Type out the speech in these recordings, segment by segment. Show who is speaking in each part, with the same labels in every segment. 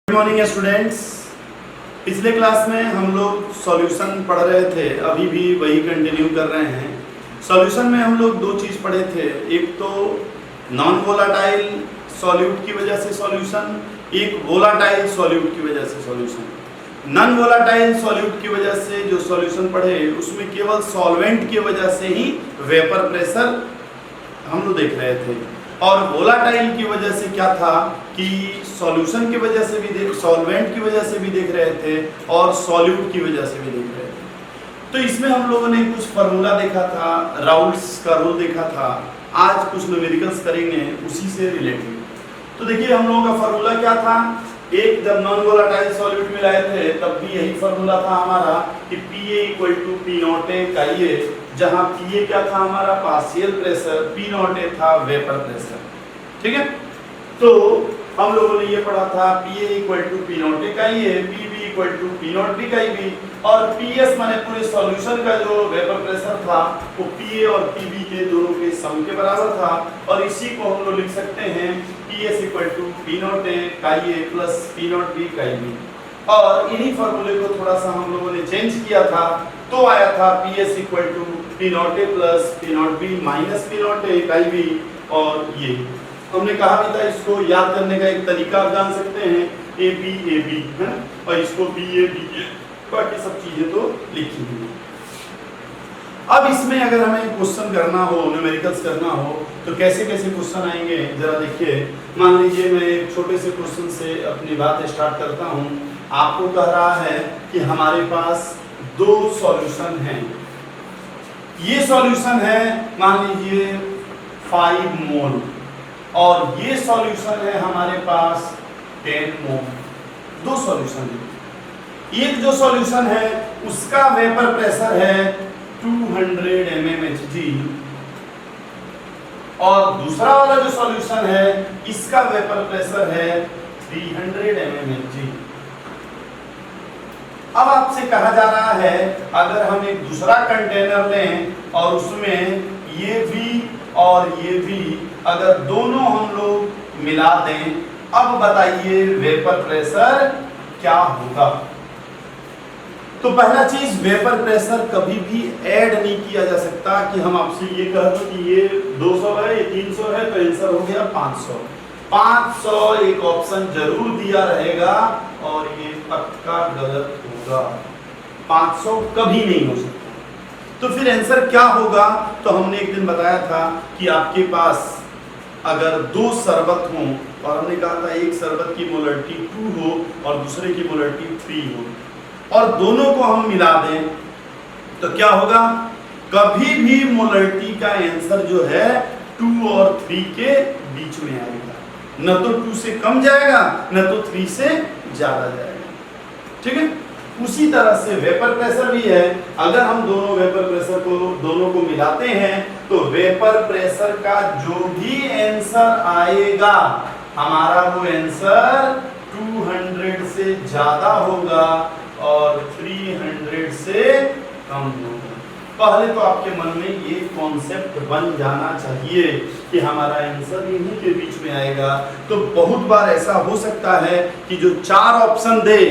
Speaker 1: Good morning students. पिछले class में हम लोग सॉल्यूशन पढ़ रहे थे, अभी भी वही कंटिन्यू कर रहे हैं। सॉल्यूशन में हम लोग दो चीज़ पढ़े थे, एक तो नॉन वोलाटाइल सॉल्यूट की वजह से सॉल्यूशन, एक वोलाटाइल सॉल्यूट की वजह से सॉल्यूशन। नॉन वोलाटाइल सॉल्यूट की वजह से जो सॉल्यूशन पढ़े उसमें केवल सॉल्वेंट की वजह से ही वेपर प्रेशर हम लोग देख रहे थे, और वोलाटाइल की वजह से क्या था कि सॉल्यूशन की वजह से भी सॉल्वेंट की वजह से भी देख रहे थे और सॉल्यूट की वजह से भी देख रहे थे। तो इसमें हम लोगों ने कुछ फार्मूला देखा था, राउल्ट्स का रूल देखा था। आज कुछ न्यूमेरिकल्स करेंगे उसी से रिलेटेड। तो देखिए हम लोगों का फार्मूला क्या था, एक जब नॉन वोलाटाइल सॉल्यूट में लाए थे तब भी यही फार्मूला था हमारा कि PA = P नॉट A का ये, जहां PA क्या था हमारा partial pressure, P not A था वेपर प्रेशर। ठीक है, तो हम लोगों ने ये पढ़ा था PA = P नॉट A का ये, PB = P नॉट B का भी, और PS माने पूरे सॉल्यूशन का जो वेपर प्रेशर था वो PA और PB के दोनों के सम के बराबर था। और इसी को हम लोग लिख सकते हैं PS = P नॉट A का ये प्लस P नॉट B का भी। और इन्हीं फार्मूले को थोड़ा सा हम लोगों ने चेंज किया था, तो आया था PS = P not A plus P not B minus P not A का भी। और ये हमने कहा भी था, इसको याद करने का एक तरीका आप जान सकते हैं, AB है ना, और इसको BA बाकी सब चीजें तो लिखी हुई। अब इसमें अगर हमें क्वेश्चन करना हो, न्यूमेरिकल्स करना हो, तो कैसे कैसे क्वेश्चन आएंगे जरा देखिए। मान लीजिए मैं एक छोटे से क्वेश्चन से अपनी बात स्टार्ट करता हूं। आपको कह रहा है कि हमारे पास दो सॉल्यूशन हैं। ये सॉल्यूशन है मान लीजिए 5 मोल, और ये सॉल्यूशन है हमारे पास 10 मोल। दो सॉल्यूशन है। एक जो सॉल्यूशन है उसका वेपर प्रेशर है 200 mmHg, और दूसरा वाला जो सॉल्यूशन है इसका वेपर प्रेशर है 300 mmHg। अब आपसे कहा जा रहा है अगर हम एक दूसरा कंटेनर लें और उसमें ये भी और ये भी अगर दोनों हम लोग मिला दें, अब बताइए वेपर प्रेशर क्या होगा। तो पहला चीज, वेपर प्रेशर कभी भी ऐड नहीं किया जा सकता कि हम आपसे ये कह दो कि ये 200 है, ये 300 है, तो आंसर हो गया 500। 500 एक ऑप्शन जरूर दिया रहेगा और ये पक्का गलत होगा। 500 कभी नहीं हो सकता। तो फिर आंसर क्या होगा, तो हमने एक दिन बताया था कि आपके पास अगर दो शरबत हों, और हमने कहा था एक शरबत की मोलरिटी 2 हो और दूसरे की मोलरिटी 3 हो, और दोनों को हम मिला दें तो क्या होगा, कभी भी मोलरिटी का आंसर जो है 2 और 3 के बीच में आएगा। न तो 2 से कम जाएगा न तो 3 से ज्यादा जाएगा। ठीक है, उसी तरह से वेपर प्रेशर भी है। अगर हम दोनों वेपर प्रेशर को दोनों को मिलाते हैं तो वेपर प्रेशर का जो भी आंसर आएगा हमारा वो आंसर 200 से ज्यादा होगा और 300 से कम होगा। पहले तो आपके मन में ये कॉन्सेप्ट बन जाना चाहिए कि हमारा आंसर इन्हीं के बीच में आएगा। तो बहुत बार ऐसा हो सकता है कि जो 4 ऑप्शन दे,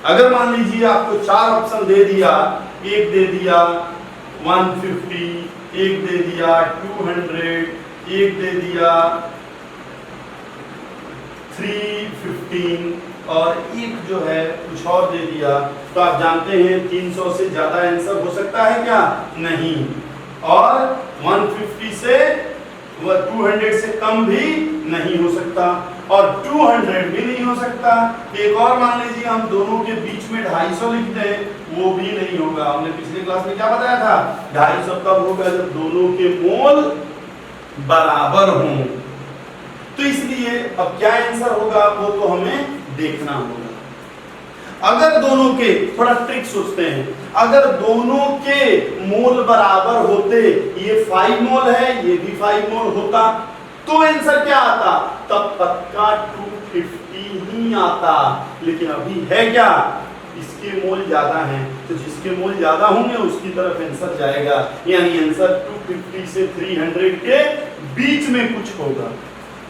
Speaker 1: अगर मान लीजिए आपको 4 ऑप्शन दे दिया, एक दे दिया 150, एक दे दिया 200, एक दे दिया 315 और एक जो है कुछ और दे दिया, तो आप जानते हैं 300 से ज्यादा आंसर हो सकता है क्या? नहीं। और 150 से 200 से कम भी नहीं हो सकता, और 200 भी नहीं हो सकता। एक और मान लीजिए हम दोनों के बीच में 250 लिख दें, वो भी नहीं होगा। हमने पिछले क्लास में क्या बताया था, 250 कब होगा, जब दोनों के मोल बराबर हों। तो इसलिए अब क्या आंसर होगा वो तो हमें देखना होगा। अगर दोनों के, थोड़ा ट्रिक सोचते हैं, अगर दोनों के मोल बराबर होते, ये 5 मोल है ये भी 5 मोल होता, तो आंसर क्या आता, तब पक्का 250 ही आता। लेकिन अभी है क्या, इसके मोल ज्यादा हैं, तो जिसके मोल ज्यादा होंगे उसकी तरफ आंसर जाएगा, यानी आंसर 250 से 300 के बीच में कुछ होगा।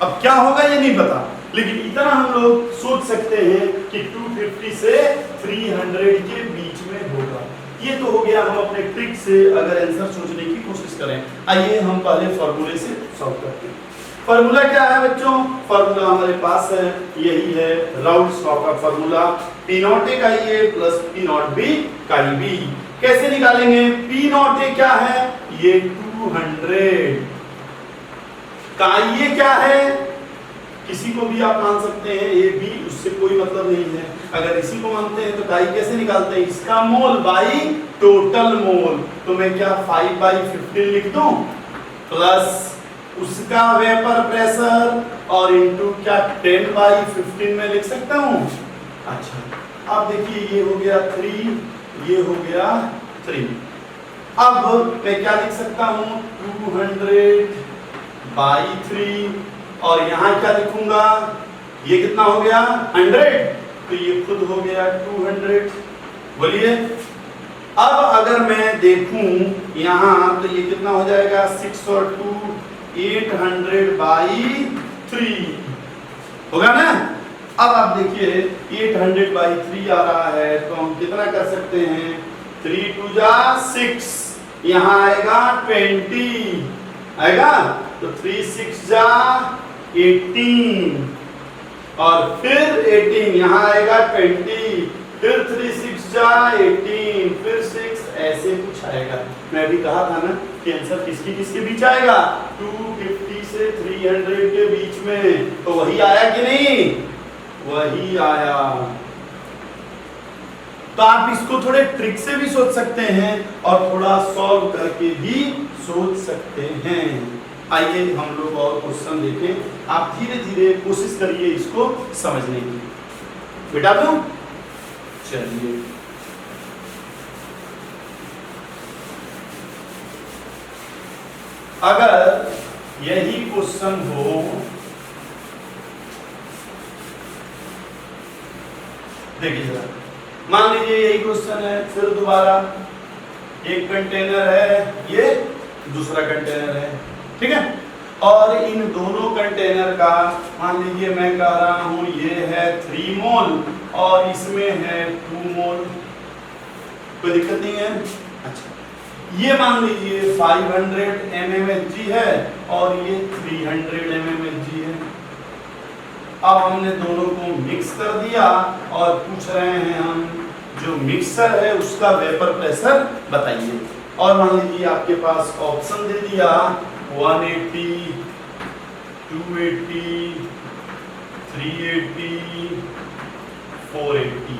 Speaker 1: अब क्या होगा ये नहीं पता, लेकिन इतना हम लोग सोच सकते हैं कि 250 से 300 के बीच में होगा। ये तो हो गया हम अपने ट्रिक से अगर आंसर सोचने की कोशिश करें। आइए हम पहले फॉर्मूले से सॉल्व करते हैं। फॉर्मूला क्या है बच्चों? फॉर्मूला हमारे पास है, यही है राउल्स लॉ का फॉर्मूला, P नॉट ए का ए प्लस P नॉट बी का बी। कैसे निकालेंगे? P नॉट ए क्या है? ये 200 का ये क्या है? किसी को भी आप मान सकते हैं, ए बी, उससे कोई मतलब नहीं है। अगर इसी को मानते हैं तो काई कैसे निकालते हैं? इसका मोल बाई टोटल मोल। तो मैं क्या 5/15 लिख दूं प्लस उसका वेपर प्रेशर और इनटू क्या 10/15 में लिख सकता हूं। अच्छा अब देखिए ये हो गया 3, ये हो गया 3। अब मैं क्या लिख सकता हूं? 200/3 और यहां क्या लिखूंगा? ये कितना हो गया? 100। तो ये खुद हो गया 200। बोलिए अब अगर मैं देखूं यहां तो ये कितना हो जाएगा? 6 और 2 800/3 होगा ना। अब आप देखिए 800/3 आ रहा है तो हम कितना कर सकते हैं? 3 2 जा 6, यहां आएगा 20 आएगा, तो 3 6 जा 18 और फिर 18 यहां आएगा 20, फिर 3 6 जा 18, फिर 6, ऐसे कुछ आएगा। मैं भी कहा था ना कि आंसर किसके बीच आएगा? 250 से 300 के बीच में। तो वही आया कि नहीं? वही आया। तो आप इसको थोड़े ट्रिक से भी सोच सकते हैं और थोड़ा सॉल्व करके भी सोच सकते हैं। आइए हम लोग और क्वेश्चन देखें। आप धीरे धीरे कोशिश करिए इसको समझने की। बेटा दो चलिए अगर यही क्वेश्चन हो, देखिए जरा, मान लीजिए यही क्वेश्चन है, फिर दोबारा एक कंटेनर है, ये दूसरा कंटेनर है, ठीक है, और इन दोनों कंटेनर का मान लीजिए मैं कह रहा हूं ये है 3 मोल और इसमें है 2 मोल। कोई दिक्कत नहीं है। अच्छा ये मान लीजिए 500 mmHg है और ये 300 mmHg है। अब हमने दोनों को मिक्स कर दिया और पूछ रहे हैं हम जो मिक्सर है उसका वेपर प्रेशर बताइए। और मान लीजिए आपके पास ऑप्शन दे दिया 180, 280, 380, 480,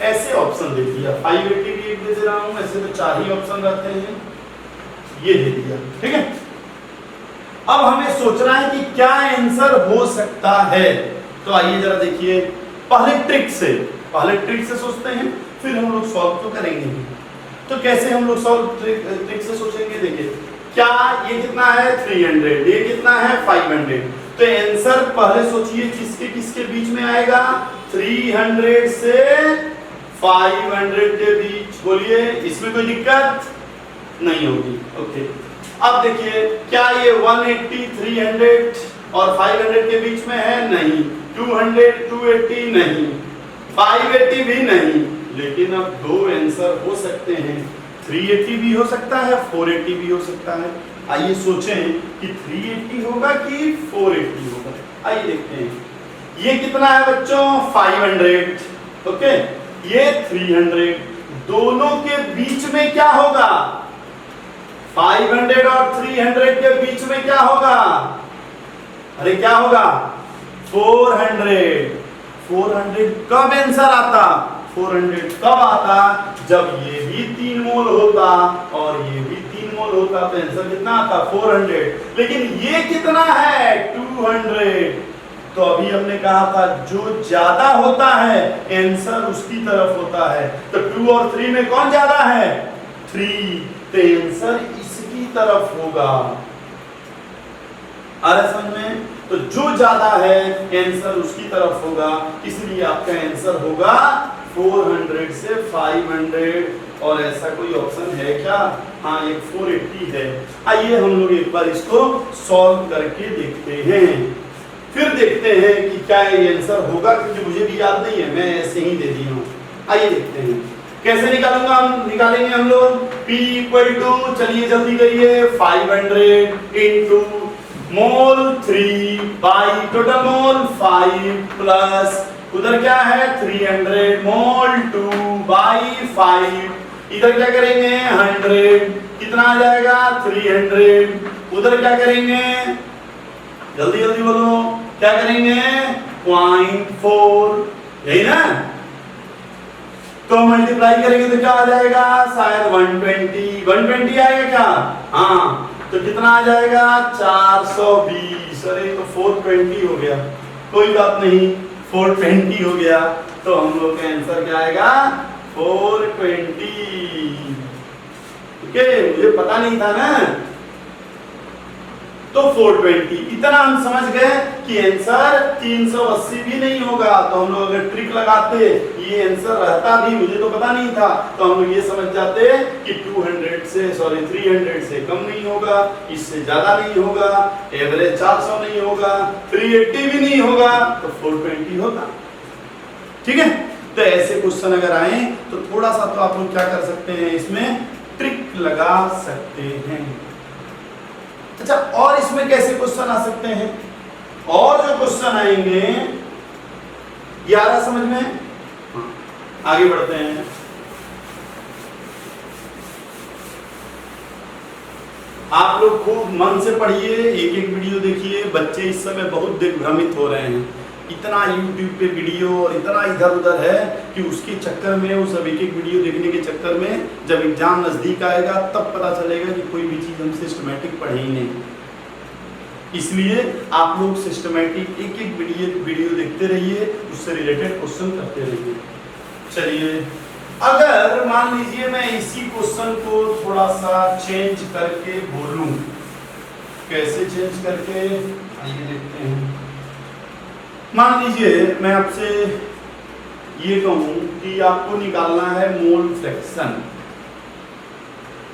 Speaker 1: ऐसे ऑप्शन दे दिया। 580 भी एक दे रहा हूं, ऐसे तो 4 ही ऑप्शन रहते हैं, ये दे दिया, ठीक है। अब हमें सोचना है कि क्या आंसर हो सकता है। तो आइए जरा देखिए, पहले ट्रिक से सोचते हैं, फिर हम लोग सॉल्व तो करेंगे। तो कैसे हम लोग सॉल्व ट्रिक से सोचेंगे? देखिए क्या ये कितना है 300, ये कितना है 500। तो आंसर पहले सोचिए किसके बीच में आएगा? 300 से 500 के बीच। बोलिए इसमें कोई दिक्कत नहीं होगी। ओके अब देखिए क्या ये 180 300 और 500 के बीच में है? नहीं। 200 280 नहीं, 580 भी नहीं। लेकिन अब दो आंसर हो सकते हैं, 380 भी हो सकता है, 480 भी हो सकता है। आइए सोचें कि 380 होगा कि 480 होगा। आइए देखते हैं। ये कितना है बच्चों? 500। ओके ये 300। दोनों के बीच में क्या होगा? 500 और 300 के बीच में क्या होगा? अरे क्या होगा? 400। 400 कब आंसर आता? 400 कब आता? जब ये भी 3 मोल होता और ये भी 3 मोल होता तो आंसर कितना आता? 400। लेकिन ये कितना है? 200। तो अभी हमने कहा था जो ज्यादा होता है आंसर उसकी तरफ होता है। तो 2 और 3 में कौन ज्यादा है? 3। तो आंसर इसकी तरफ होगा। आ रहा समझ में? तो जो ज्यादा है आंसर उसकी तरफ होगा, इसलिए आपका आंसर होगा 400 से 500। और ऐसा कोई ऑप्शन है क्या? हाँ एक 480 है। आइए हम लोग एक बार इसको सॉल्व करके देखते हैं। फिर देखते हैं कि क्या ये आंसर होगा, क्योंकि मुझे भी याद नहीं है, मैं ऐसे ही दे दिया हूँ। आइए देखते हैं कैसे निकालूंगा। हम निकालेंगे हम लोग P इक्वल टू, चलिए जल्दी करिए, 500 into mole 3 by total mole 5 plus उधर क्या है 300 मोल 2 बाई 5, इधर क्या करेंगे 100, कितना आ जाएगा 300, उधर क्या करेंगे जल्दी जल्दी बोलो, क्या करेंगे 0.4, यही ना। तो मल्टीप्लाई करेंगे तो क्या आ जाएगा, शायद 120 आएगा क्या, हाँ, तो कितना आ जाएगा 420, अरे तो 420 हो गया, कोई बात नहीं 420 हो गया, तो हम लोग का आंसर क्या आएगा 420। ओके, मुझे पता नहीं था ना, तो 420 इतना हम समझ गए कि आंसर 380 भी नहीं होगा। तो हम लोग अगर ट्रिक लगाते ये आंसर रहता भी, मुझे तो पता नहीं था, तो हम लोग ये समझ जाते कि 300 से कम नहीं होगा, इससे ज्यादा नहीं होगा, एवरेज 400 नहीं होगा, 380 भी नहीं होगा, तो 420 होगा। ठीक है, तो ऐसे क्वेश्चन अगर आए तो थोड़ा सा तो आप लोग क्या कर सकते हैं, इसमें ट्रिक लगा सकते हैं। अच्छा, और इसमें कैसे क्वेश्चन आ सकते हैं, और जो क्वेश्चन आएंगे ये आ रहा समझ में, आगे बढ़ते हैं। आप लोग खूब मन से पढ़िए, एक एक वीडियो देखिए। बच्चे इस समय बहुत दिग्भ्रमित हो रहे हैं, इतना YouTube पे वीडियो और इतना इधर उधर है कि उसके चक्कर में, उस सब एक एक वीडियो देखने के चक्कर में जब एग्जाम नजदीक आएगा तब पता चलेगा कि कोई भी चीज हम सिस्टमैटिक पढ़े ही नहीं। इसलिए आप लोग सिस्टमैटिक एक एक वीडियो देखते रहिए, उससे रिलेटेड क्वेश्चन करते रहिए। चलिए, अगर मान लीजिए मैं इसी क्वेश्चन को थोड़ा सा चेंज करके बोलूं, कैसे चेंज करके, आइए देखते हैं। मान लीजिए मैं आपसे ये कहूं कि आपको निकालना है मोल फ्रैक्शन,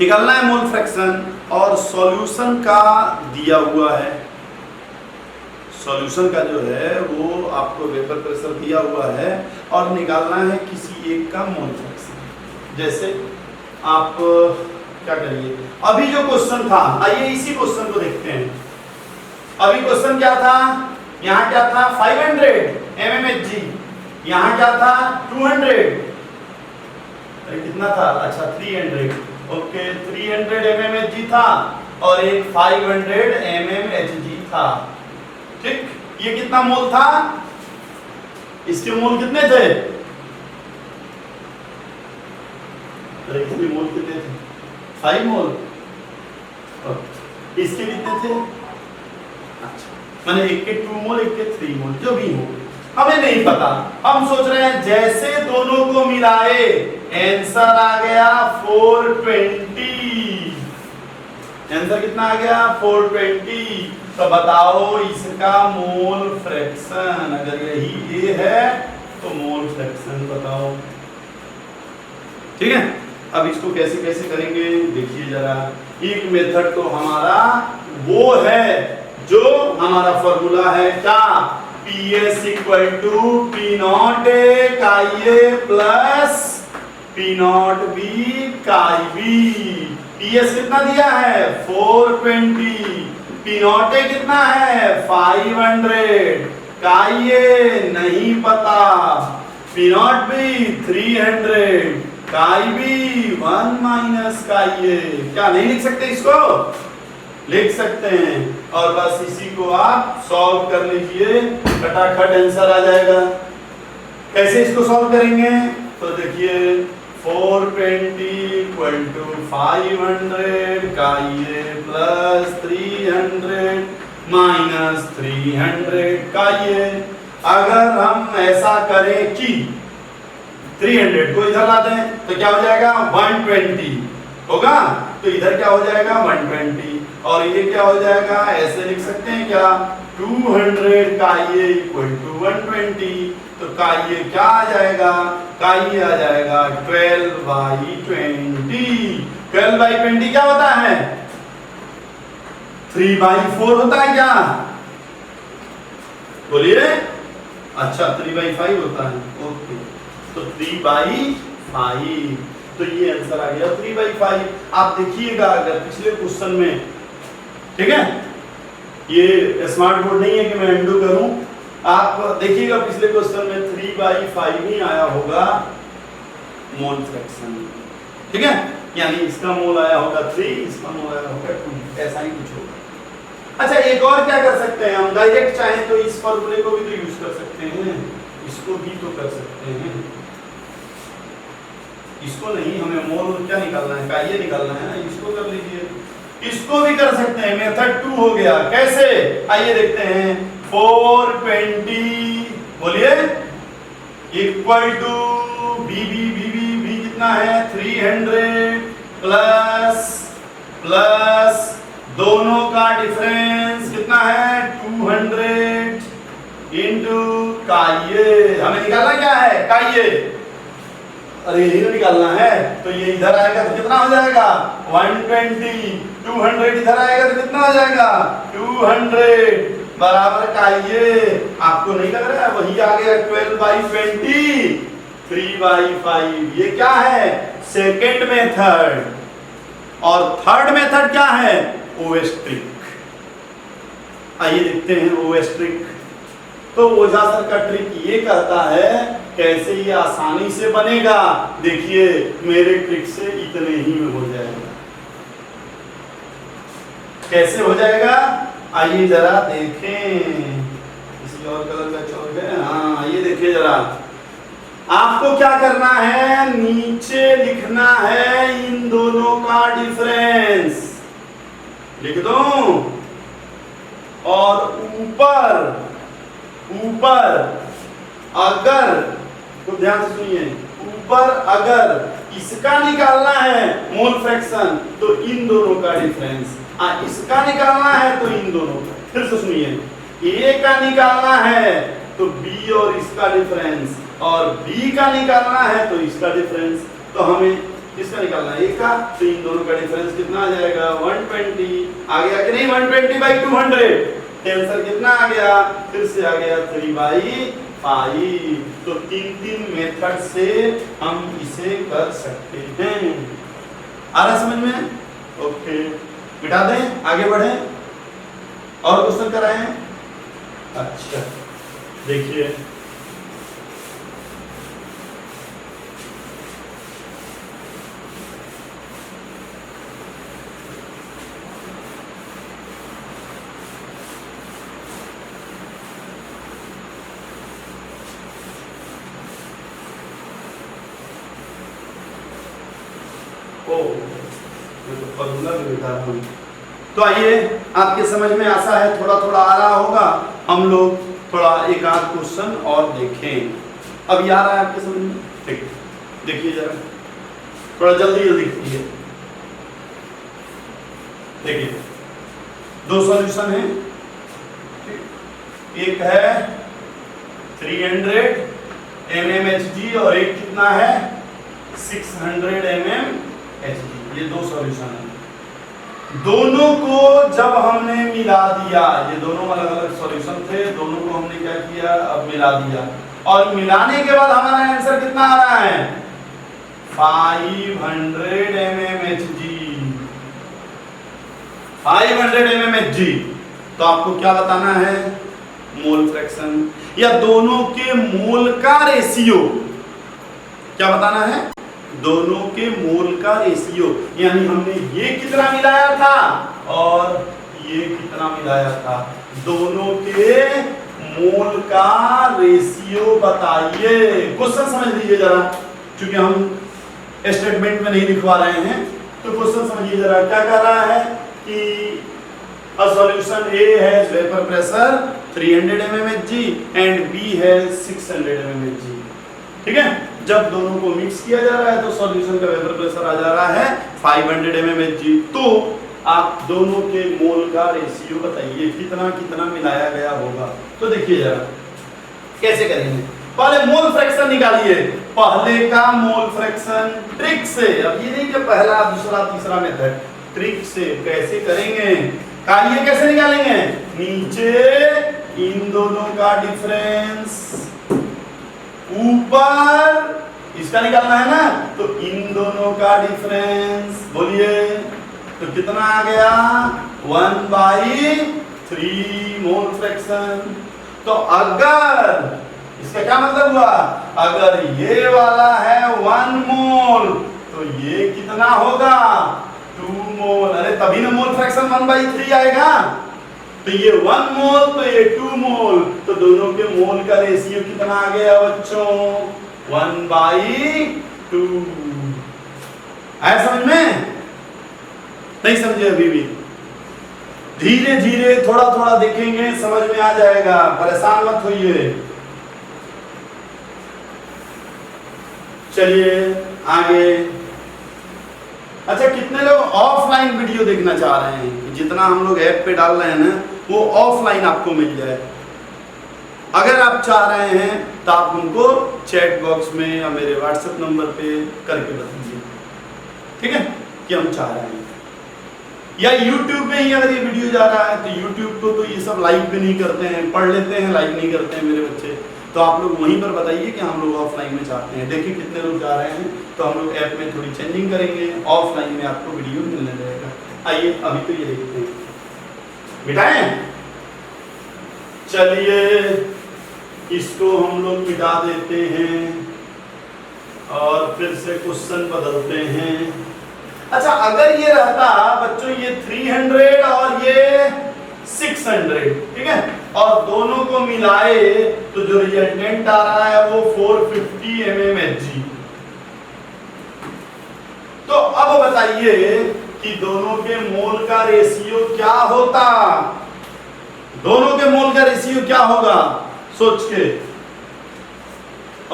Speaker 1: निकालना है मोल फ्रैक्शन, और सॉल्यूशन का दिया हुआ है, सॉल्यूशन का जो है वो आपको वेपर प्रेशर दिया हुआ है, और निकालना है किसी एक का मोल फ्रैक्शन। जैसे आप क्या करिए, अभी जो क्वेश्चन था, आइए इसी क्वेश्चन को देखते हैं। अभी क्वेश्चन क्या था, यहाँ क्या था 500 mmHg, यहाँ क्या था 200, अरे कितना था, अच्छा 300, ओके 300 mmHg था और एक 500 mmHg था। ठीक, ये कितना मोल था, इसके मोल कितने थे, अरे इसके मोल कितने थे 5 मोल, इसके कितने थे, अच्छा मैंने एक के 2 मोल, एक के 3 मोल, जो भी हो हमें नहीं पता, हम सोच रहे हैं जैसे दोनों को मिलाए आंसर आ गया 420, आंसर कितना आ गया 420। तो बताओ इसका मोल फ्रैक्शन, अगर यही ए है तो मोल फ्रैक्शन बताओ। ठीक है, अब इसको कैसे कैसे करेंगे देखिए जरा। एक मेथड तो हमारा वो है जो हमारा फॉर्मूला है क्या, PS equal to P not A chi A plus P not B chi B. PS कितना दिया है 420, P नॉट ए कितना है 500, काई ए नहीं पता, P नॉट बी 300, काई बी 1 माइनस काई ए। क्या नहीं लिख सकते, इसको लिख सकते हैं, और बस इसी को आप सॉल्व कर लीजिए, फटाफट आंसर आ जाएगा। कैसे इसको सॉल्व करेंगे, तो देखिए 420 इक्वल टू 500 काई ए प्लस 300 माइनस 300 काई ए। अगर हम ऐसा करें कि 300 को इधर ला दें तो क्या हो जाएगा 120 होगा, तो इधर क्या हो जाएगा 120, और ये क्या हो जाएगा, ऐसे लिख सकते हैं क्या 200 काई ए इक्वल टू 120, तो काई ए क्या आ जाएगा, काई ए आ जाएगा 12/20। 12/20 क्या होता है 3/4 होता है क्या, बोलिए। अच्छा 3/5 होता है, ओके, तो 3/5, तो ये आंसर आ गया 3/5। आप देखिएगा अगर पिछले क्वेश्चन में, ठीक है, ये स्मार्ट बोर्ड नहीं है कि मैं अंडू करूं, आप देखिएगा पिछले क्वेश्चन में 3/5 ही आया होगा मोल फ्रैक्शन, ठीक है, यानी इसका मोल आया होगा 3, इसका मोल आया होगा 2, ऐसा ही कुछ होगा। अच्छा एक और क्या कर सकते हैं हम, डायरेक्ट चाहें तो इस फॉर्मूले को भी तो यूज कर सकते हैं, इसको भी तो कर सकते हैं, इसको नहीं, हमें मोल क्या निकालना है, काइये निकालना है ना, इसको कर लीजिए, इसको भी कर सकते हैं। मेथड 2 हो गया, कैसे, आइए देखते हैं। 420 बोलिए इक्वल टू बी कितना है 300 प्लस दोनों का डिफरेंस कितना है 200 इंटू काइये, हमें निकालना क्या है काइये, अरे यही तो निकालना है, तो ये इधर आएगा तो कितना हो जाएगा 120, 200 इधर आएगा तो कितना हो जाएगा 200 बराबर काइये, आपको नहीं लग रहा है, वही आ गया 12/20 3/5। ये क्या है सेकेंड मेथड, और थर्ड मेथड क्या है ओएस ट्रिक। आइए देखते हैं ओएस ट्रिक। तो ओझा सर का ट्रिक ये कहता है, कैसे ये आसानी से बनेगा, देखिए मेरे ट्रिक से इतने ही में हो जाएगा। कैसे हो जाएगा आइए जरा देखें, किसी और कलर का चौक है, हाँ ये देखिए जरा, आपको क्या करना है, नीचे लिखना है इन दोनों का डिफरेंस, लिख दो, और ऊपर अगर, तो ध्यान से सुनिए, ऊपर अगर इसका निकालना है मोल फ्रैक्शन तो इन दोनों का डिफरेंस, इसका निकालना है तो इन दोनों का, फिर से सुनिए, ए का निकालना है तो बी और इसका डिफरेंस, और बी का निकालना है तो इसका डिफरेंस, तो हमें इसका निकालना है ए का, तो इन दोनों का डिफरेंस कितना आ जाएगा 120, आ गया कि नहीं 120/200, आंसर कितना आ गया, फिर से आ गया 3/5। तो 3 मेथड से हम इसे कर सकते हैं, आ रहा समझ में, ओके, मिटा दें आगे बढ़े और क्वेश्चन कराएं। अच्छा देखिए फॉर्मूला भी लिखा हूं, तो आइए आपके समझ में आशा है थोड़ा थोड़ा आ रहा होगा, हम लोग थोड़ा एक आध क्वेश्चन और देखें। अब ये आ रहा है आपके समझ में, ठीक, देखिए जरा थोड़ा जल्दी कीजिए। देखिए 2 सॉल्यूशन है, एक है 300 mmHg और एक कितना है 600 mmHg, ये 2 सॉल्यूशन है। दोनों को जब हमने मिला दिया, ये दोनों अलग अलग सॉल्यूशन थे, दोनों को हमने क्या किया अब मिला दिया, और मिलाने के बाद हमारा आंसर कितना आ रहा है 500 mmHg, 500 mmHg। तो आपको क्या बताना है मोल फ्रैक्शन, या दोनों के मोल का रेशियो, क्या बताना है दोनों के मोल का रेशियो, यानी हमने ये कितना मिलाया था और ये कितना मिलाया था, दोनों के मोल का रेशियो बताइए। क्वेश्चन समझ लीजिए जरा, क्योंकि हम स्टेटमेंट में नहीं लिखवा रहे हैं, तो क्वेश्चन समझिए जरा, क्या कह रहा है कि a solution A has vapor pressure 300 mmHg and B has 600 mmHg, ठीक है, जब दोनों को मिक्स किया जा रहा है तो सॉल्यूशन का वेपर प्रेशर आ जा रहा है 500 mmHg। तो आप दोनों के मोल का रेशियो बताइए कितना कितना मिलाया गया होगा। तो देखिए जरा कैसे करेंगे, पहले मोल फ्रैक्शन निकालिए, पहले का मोल फ्रैक्शन ट्रिक से, अब ये नहीं कि पहला दूसरा तीसरा मेथड, ट्रिक से कैसे करेंगे, कार्य कैसे निकालेंगे, नीचे इन दोनों का डिफरेंस ऊपर इसका निकालना है ना, तो इन दोनों का डिफरेंस बोलिए तो कितना आ गया 1/3 मोल फ्रैक्शन। तो अगर इसका क्या मतलब हुआ, अगर ये वाला है 1 मोल तो ये कितना होगा 2 मोल। अरे तभी ना मोल फ्रैक्शन 1/3 आएगा। तो ये 1 मोल तो ये 2 मोल, तो दोनों के मोल का रेशियो कितना आ गया बच्चों 1/2। आया समझ में? नहीं समझे अभी भी? धीरे धीरे थोड़ा थोड़ा देखेंगे समझ में आ जाएगा, परेशान मत होइए। चलिए आगे। अच्छा, कितने लोग ऑफलाइन वीडियो देखना चाह रहे हैं? जितना हम लोग ऐप पे डाल रहे हैं ना, वो ऑफलाइन आपको मिल जाए। अगर आप चाह रहे हैं तो आप उनको चैट बॉक्स में या मेरे व्हाट्सएप नंबर पे करके बताइए, ठीक है, कि हम चाह रहे हैं। या YouTube में ही अगर ये वीडियो जा रहा है तो YouTube को तो ये सब लाइक भी नहीं करते हैं, पढ़ लेते हैं, लाइक नहीं करते हैं मेरे बच्चे। तो आप लोग वहीं पर बताइए कि हम लोग ऑफलाइन में चाहते हैं। देखिए कितने लोग जा रहे हैं, तो हम लोग ऐप में थोड़ी चेंजिंग करेंगे, ऑफलाइन में आपको वीडियो मिलने लगेगा। आइए अभी तो ये देखते हैं, मिटाएं। चलिए इसको हम लोग मिटा देते हैं और फिर से क्वेश्चन बदलते हैं। अच्छा, अगर ये रहता बच्चों ये 300 और ये 600, ठीक है, और दोनों को मिलाए तो जो रिजल्टेंट आ रहा है वो 450 mmHg। तो अब बताइए कि दोनों के मोल का रेशियो क्या होता? दोनों के मोल का रेशियो क्या होगा? सोच के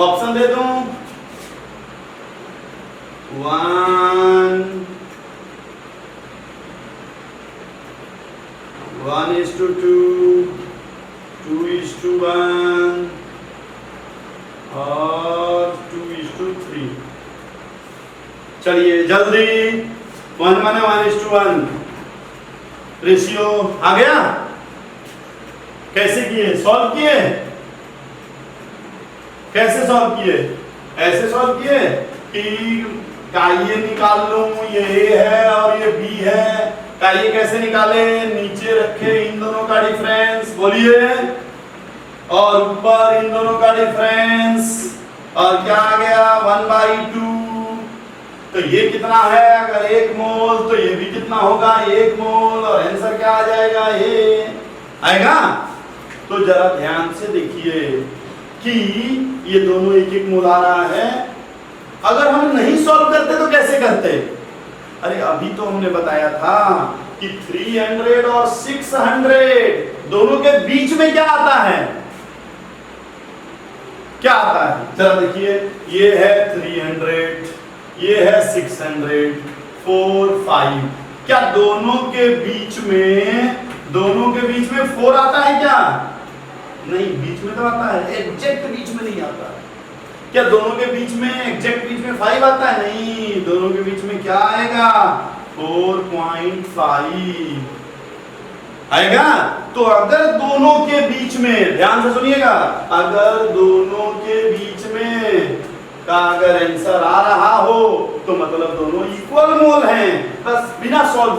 Speaker 1: ऑप्शन दे दूं। 1:2, 2:1 और 2:3। चलिए जल्दी, 1 माने 1:1 रेशियो आ गया। कैसे किए? सॉल्व किए? कैसे सॉल्व किए? ऐसे सॉल्व किए कि का ये निकाल लूं, ये A है और ये B है, का ये कैसे निकाले? नीचे रखे इन दोनों का डिफरेंस, बोलिए, और ऊपर इन दोनों का डिफरेंस, और क्या आ गया 1/2। तो ये कितना है? अगर 1 मोल तो ये भी कितना होगा 1 मोल, और आंसर क्या आ जाएगा? ये आएगा। तो जरा ध्यान से देखिए कि ये दोनों 1-1 मोल आ रहा है। अगर हम नहीं सॉल्व करते तो कैसे करते? अरे अभी तो हमने बताया था कि 300 और 600 दोनों के बीच में क्या आता है? क्या आता है जरा देखिए। ये है 300, ये है 600, 4, 5। क्या दोनों के बीच में 4 आता है क्या? नहीं, बीच में तो आता है, एग्जैक्ट बीच में नहीं आता। क्या दोनों के बीच में एग्जैक्ट बीच में 5 आता है? नहीं, दोनों के बीच में क्या आएगा 4.5 आएगा। तो अगर दोनों के बीच में, ध्यान से सुनिएगा, अगर दोनों के बीच में का अगर आंसर आ रहा हो तो मतलब दोनों इक्वल मोल हैं। बस बिना सॉल्व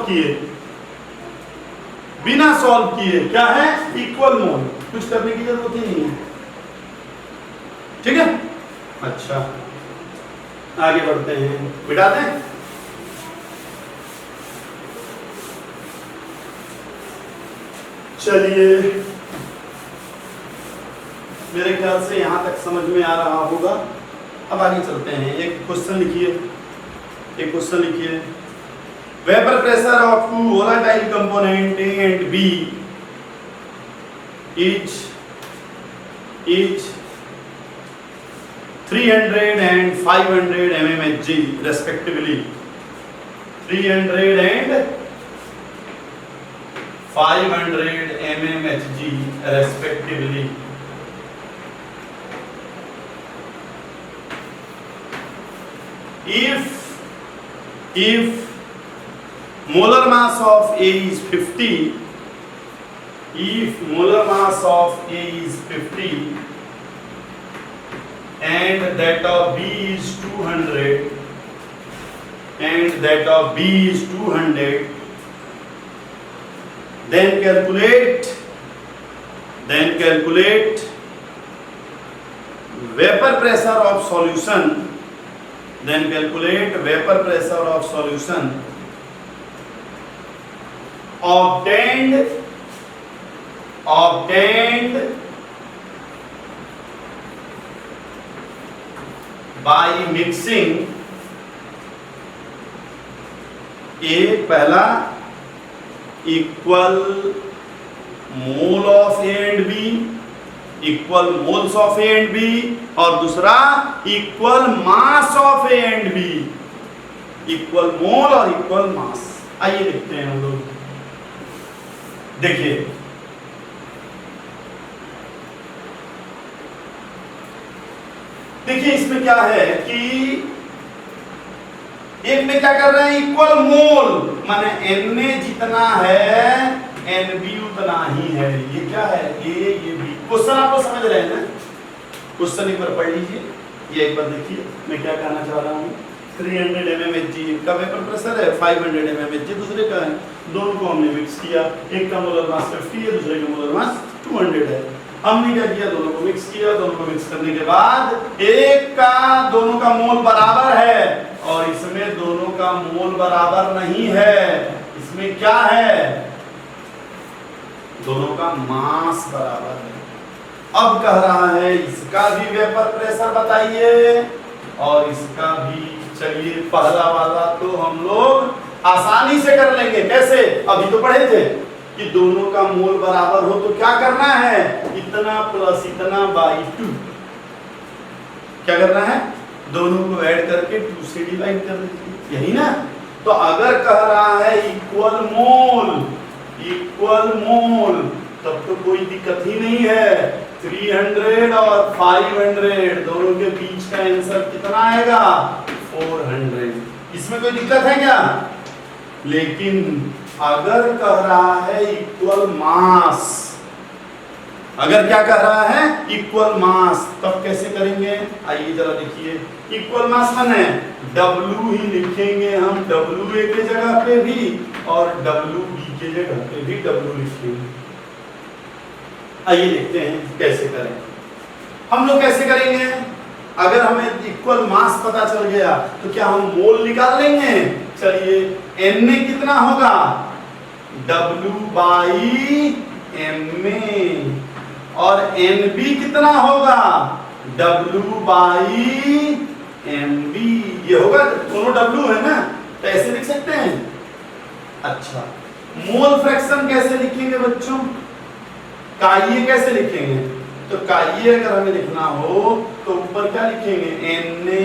Speaker 1: किए क्या है? इक्वल मोल। कुछ करने की जरूरत ही नहीं है, ठीक है। अच्छा आगे बढ़ते हैं, मिटा दें। चलिए, मेरे ख्याल से यहां तक समझ में आ रहा होगा। अब आगे चलते हैं। एक क्वेश्चन लिखिए। Vapour pressure of 2 volatile component A and B each 300 and 500 mmHg respectively. 300 and 500 mmHg respectively. If molar mass of A is 50 if molar mass of A is 50 and that of B is 200 and that of B is 200, then calculate vapor pressure of solution, obtained by mixing A पहला equal mole of A and B, equal moles of A and B, और दूसरा equal mass of A and B, equal mole और equal mass। आइए देखते हैं हम लोग। देखिए इसमें क्या है कि एक में क्या कर रहे हैं, इक्वल मोल, माने Na जितना है Nb उतना ही है। ये क्या है, A ये B। क्वेश्चन आप लोग समझ रहे हैं ना? क्वेश्चन एक बार पढ़ लीजिए, ये एक बार देखिए मैं क्या कहना चाह रहा हूँ। 300 mmHg का वेपर प्रेशर है, 500 mmHg दूसरे का है, दोनों को हमने मिक्स किया। एक का मोलर मास 50 है, दूसरे का मोलर मास 200 है। हमने क्या किया, दोनों को मिक्स किया। दोनों को मिक्स करने के बाद एक का दोनों का मोल बराबर है और इसमें दोनों का मोल बराबर नहीं है। इसमें क्या है, दोनों का मास बराबर है। अब कह रहा है इसका भी वेपर प्रेशर बताइए और इसका भी। चलिए पहला वाला तो हम लोग आसानी से कर लेंगे। कैसे, अभी तो पढ़े थे कि दोनों का मोल बराबर हो तो क्या करना है, इतना प्लस इतना बाई 2। क्या करना है, दोनों को ऐड करके 2 से डिवाइड कर दीजिए, यही ना। तो अगर कह रहा है इक्वल मोल तब तो कोई दिक्कत ही नहीं है। 300 और 500 दोनों के बीच का आंसर कितना आएगा, 400। इसमें कोई दिक्कत है क्या? लेकिन अगर कह रहा है इक्वल मास, अगर क्या कह रहा है, इक्वल मास, तब कैसे करेंगे? आइए जरा देखिए। इक्वल मास माने W ही लिखेंगे हम, WA के जगह पे भी और WB के जगह पे भी W लिखेंगे। आइए देखते हैं कैसे करें। हम लोग कैसे करेंगे, अगर हमें इक्वल मास पता चल गया तो क्या हम मोल निकाल लेंगे? चलिए Na कितना होगा, W/Ma, और Nb कितना होगा, W/Mb। ये होगा, दोनों W है ना, तो ऐसे लिख सकते हैं। अच्छा, मोल फ्रैक्शन कैसे लिखेंगे बच्चों, काइये कैसे लिखेंगे? तो काइये अगर हमें लिखना हो तो ऊपर क्या लिखेंगे, Na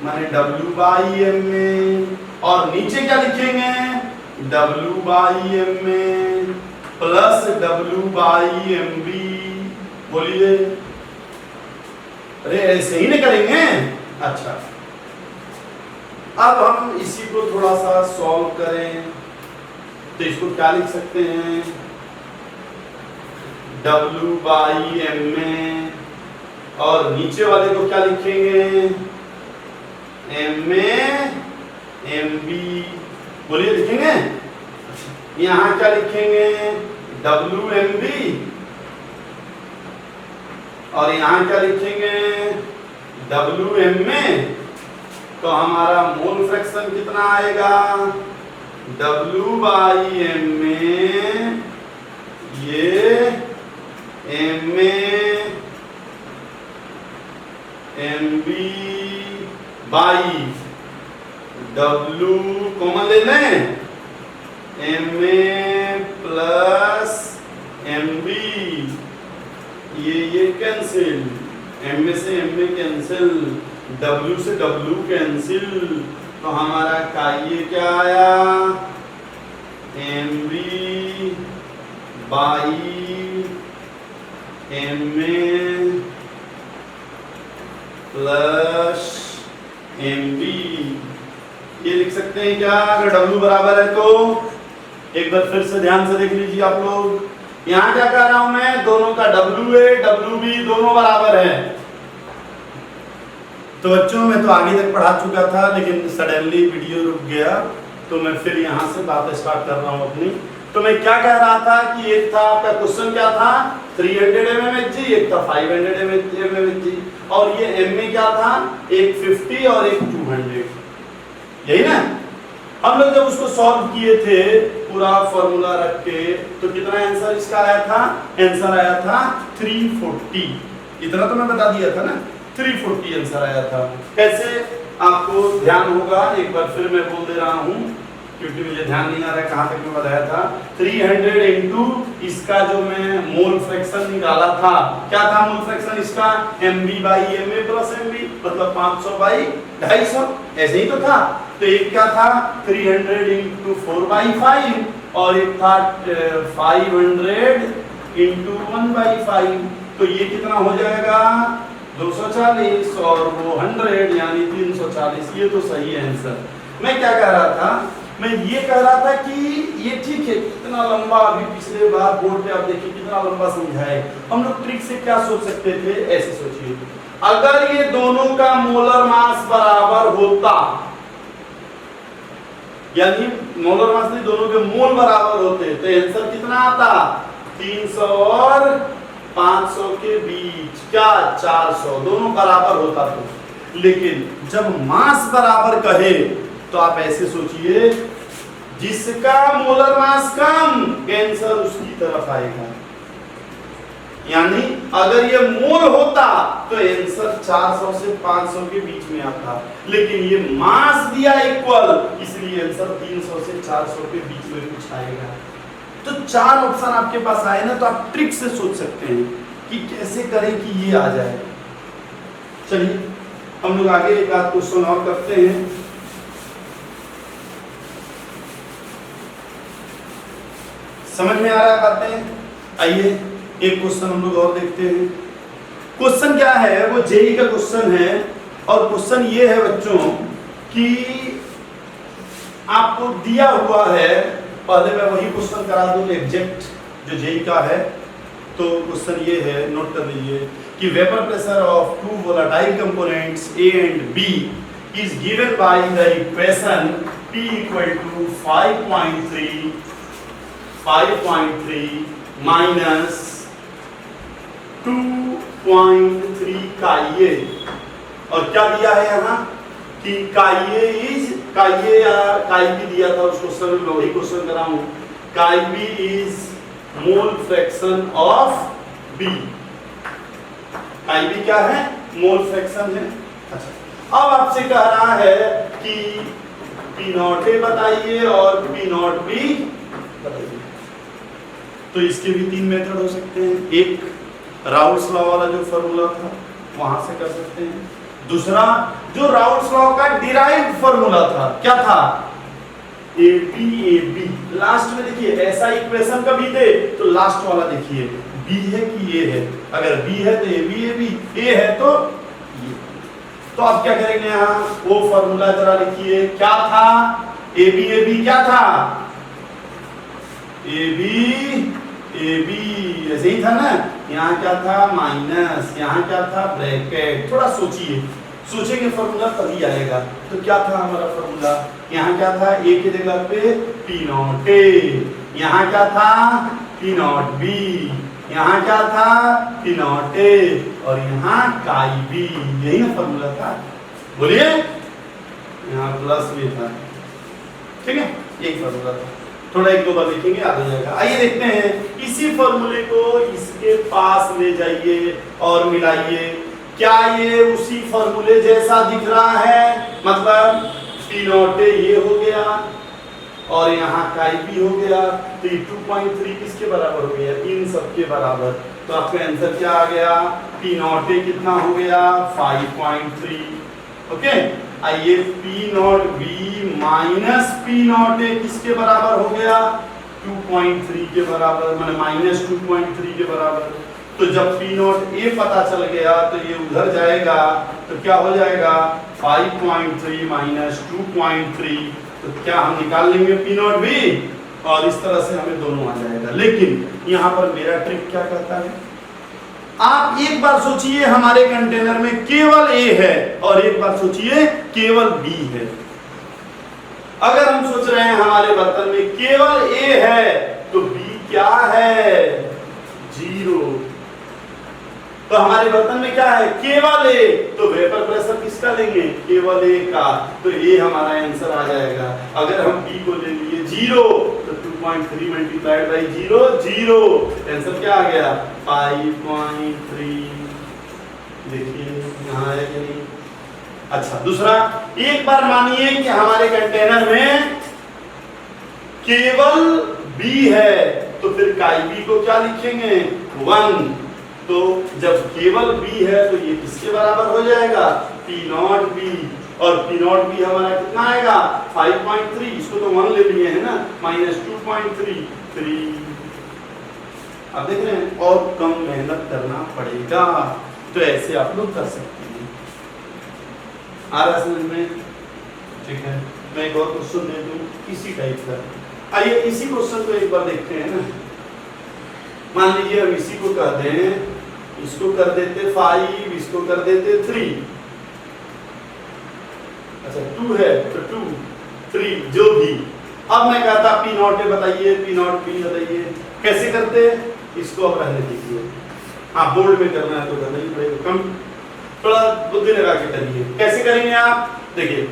Speaker 1: माने W/Ma, और नीचे क्या लिखेंगे, W/Ma प्लस W/Mb। बोलिए, अरे ऐसे ही नहीं करेंगे। अच्छा, अब हम इसी को थोड़ा सा सॉल्व करें तो इसको क्या लिख सकते हैं, W/Ma, और नीचे वाले को क्या लिखेंगे, Ma Mb। बोलिए, लिखेंगे। यहाँ क्या लिखेंगे, WMB, और यहाँ क्या लिखेंगे, WMA। तो हमारा मोल फ्रैक्शन कितना आएगा, W/Ma, ये Ma Mb by W common ले लें, Ma प्लस Mb, ये कैंसिल, Ma से Ma कैंसिल, W से W कैंसिल, तो हमारा का ये क्या आया, Mb by Ma plus Mb। ये लिख सकते हैं क्या, अगर W बराबर है तो एक बार फिर से ध्यान से देख लीजिए आप लोग। यहाँ क्या कह रहा हूं मैं, दोनों का WA WB दोनों बराबर है। तो बच्चों मैं तो आगे तक पढ़ा चुका था, लेकिन सडनली वीडियो रुक गया, तो मैं फिर यहाँ से बात स्टार्ट कर रहा हूँ अपनी। तो मैं क्या कह रहा था कि एक था आपका क्वेश्चन क्या था 300 mmHg, एक था 500 mmHg, और ये m में क्या था, एक 50 और एक 200, यही ना। हम लोग जब उसको सॉल्व किए थे पूरा फॉर्मूला रख के, तो कितना आंसर इसका आया था, आंसर आया था 340। इतना तो मैं बता दिया था ना, 340 आंसर आया था। कैसे आपको ध्यान होगा, एक बार फिर मैं बोल दे रहा हूँ क्योंकि मुझे ध्यान नहीं आ रहा है कहाँ तक मैं बताया था। 300 इंटू इसका जो मैं मोल फ्रैक्शन निकाला था, क्या था मोल फ्रैक्शन इसका, MB/MA प्लस MB, मतलब 500 बाई 250, ऐसे ही तो था। तो एक क्या था 300 इंटू 4/5, और एक था 500 इंटू 1/5। तो ये कितना हो जाएगा 240, और वो 100 यानी 340। ये तो सही है आंसर। मैं क्या कह रहा था, मैं ये कह रहा था कि ये ठीक है, कितना लंबा अभी पिछले बार बोर्ड पे आप देखिए कितना लंबा समझाए। हम लोग ट्रिक से क्या सोच सकते थे, ऐसे सोचिए, अगर ये दोनों का मोलर मास बराबर होता, यानी मोलर मास नहीं, दोनों के मोल बराबर होते, तो आंसर कितना आता, 300 और 500 के बीच, क्या 400, दोनों बराबर होता तो। लेकिन जब मास बराबर कहे तो आप ऐसे सोचिए, जिसका मोलर मास कम, आंसर उसकी तरफ आएगा। यानी अगर ये मोल होता तो आंसर 400 से 500 के बीच में आता, लेकिन ये मास दिया इक्वल, इसलिए आंसर 300 से 400 के बीच में कुछ आएगा। तो 4 ऑप्शन आपके पास आए ना, तो आप ट्रिक से सोच सकते हैं कि कैसे करें कि ये आ जाए। चलिए हम लोग आगे एक आध क्वेश्चन और करते हैं। समझ में आ रहा है बातें? आइए एक क्वेश्चन हम लोग और देखते हैं। क्वेश्चन क्या है, वो जेई का क्वेश्चन है, और क्वेश्चन ये है बच्चों कि आपको दिया हुआ है, पहले मैं वही क्वेश्चन करा दूं एग्जैक्ट जो जेई का है। तो क्वेश्चन ये है, नोट कर लीजिए कि vapour pressure of two volatile components A and B is given by the equation P equal to 5.3 minus 2.3 का ये, और क्या दिया है यहाँ कि काई भी दिया था उस क्वेश्चन में, वही क्वेश्चन कर रहा हूँ। Chi B is mole fraction of B. Chi B क्या है, मोल फ्रैक्शन है। अच्छा, अब आपसे कह रहा है कि पी नॉट ए बताइए और पी नॉट बी बताइए। तो इसके भी 3 मेथड हो सकते हैं। एक राउल्स लॉ वाला जो फॉर्मूला था वहां से कर सकते हैं। दूसरा जो राउल्स लॉ का डिराइव्ड फॉर्मूला था, क्या था, ए बी। लास्ट में देखिए ऐसा इक्वेशन कभी दे तो लास्ट वाला देखिए बी है कि ए है। अगर बी है तो ए बी, ए है तो ये। तो आप क्या करेंगे, यहाँ वो फॉर्मूला जरा लिखिए, क्या था, ए बी क्या था, ए बी ऐसे ही था ना। यहाँ क्या था, माइनस, यहाँ क्या था, ब्रैकेट। थोड़ा सोचेंगे फॉर्मूला तभी आएगा। तो क्या था हमारा फॉर्मूला, यहाँ क्या था, ए की जगह पे पी नॉट ए, यहाँ क्या था पी नॉट बी, यहाँ क्या था पी नॉट ए, और यहाँ काई बी। यही ना फॉर्मूला था, बोलिए। यहाँ प्लस भी था, ठीक है, यही फॉर्मूला था। थोड़ा 1-2 बार लिखेंगे, आ जाएगा। आइए देखते हैं, इसी फॉर्मूले को इसके पास ले जाइए और मिलाइए। क्या ये उसी फॉर्मूले जैसा दिख रहा है, मतलब पी नॉट ए ये हो गया और यहाँ काई बी हो गया। तो ये 2.3 किसके बराबर हो गया, इन सबके बराबर। तो आपका आंसर क्या आ गया, पी नॉट ए कितना हो गया, 5.3। ओके, आइए P not be minus P not ए किसके बराबर हो गया, 2.3 के बराबर, माने माइनस 2.3 के बराबर। तो जब पी नॉट ए पता चल गया तो ये उधर जाएगा, तो क्या हो जाएगा 5.3 माइनस 2.3। तो क्या हम निकाल लेंगे पी नॉट बी, और इस तरह से हमें दोनों आ जाएगा। लेकिन यहाँ पर मेरा ट्रिक क्या कहता है, आप एक बार सोचिए हमारे कंटेनर में केवल ए है और एक बार सोचिए केवल बी है। अगर हम सोच रहे हैं हमारे बर्तन में केवल ए है तो बी क्या है, 0। तो हमारे बर्तन में क्या है, केवल ए, तो वेपर प्रेशर किसका लेंगे, केवल ए का, तो ए हमारा आंसर आ जाएगा। अगर हम बी को ले लिए 0 तो 2.3 मल्टीप्लाइड बाई 0 0, आंसर क्या आ गया 5.3। देखिए यहाँ है कि नहीं। अच्छा दूसरा, एक बार मानिए कि हमारे कंटेनर में केवल बी है तो फिर काई बी को क्या लिखेंगे 1। तो जब केवल बी है तो ये किसके बराबर हो जाएगा, P0B, और P0B हमारा कितना आएगा 5.3, इसको तो 1 ले लिए है ना, -2.3। अब देख रहे हैं और कम मेहनत करना पड़ेगा, तो ऐसे आप लोग कर सकते हैं। आ रहा समझ में, ठीक है। मैं एक और क्वेश्चन दे दूं इसी टाइप का, आइए इसी क्वेश्चन को एक बार देखते हैं ना। मान लीजिए हम इसी को कर दें, इसको कर देते 5, इसको कर देते 3। अच्छा 2 है तो 2 3 जो भी। अब मैं कहता P0 बताइए, P0B बताइए, कैसे करते, इसको अब रहने दीजिए। हाँ बोल्ड में करना है तो करना ही पड़ेगा, कम थोड़ा बुद्धि लगा के करिए। कैसे करेंगे आप, देखिए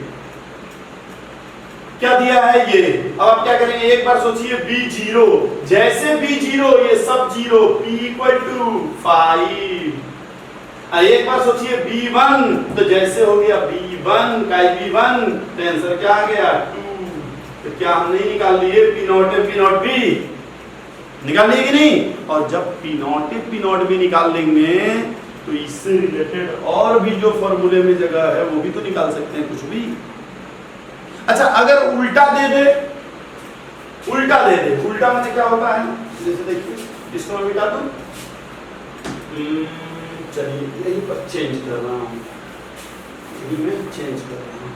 Speaker 1: क्या दिया है ये। अब आप क्या करेंगे, एक बार सोचिए B0, जैसे B0 ये सब 0, P = 5। एक बार सोचिए B1, तो जैसे हो गया B1 काई B1, तो आंसर क्या आ गया 2। तो क्या हम नहीं निकाल लिए P0 P0B, निकाल लिए कि नहीं। और जब P0 P0B निकाल लेंगे तो इससे रिलेटेड और भी जो फॉर्मूले में जगह है वो भी तो निकाल सकते हैं, कुछ भी। अच्छा अगर उल्टा दे दे, उल्टा मतलब क्या होता है, जैसे देखिए इसको मैं मिटा दूं, चलिए यही पर चेंज कर रहा हूं, यही मैं चेंज कर रहा हूं,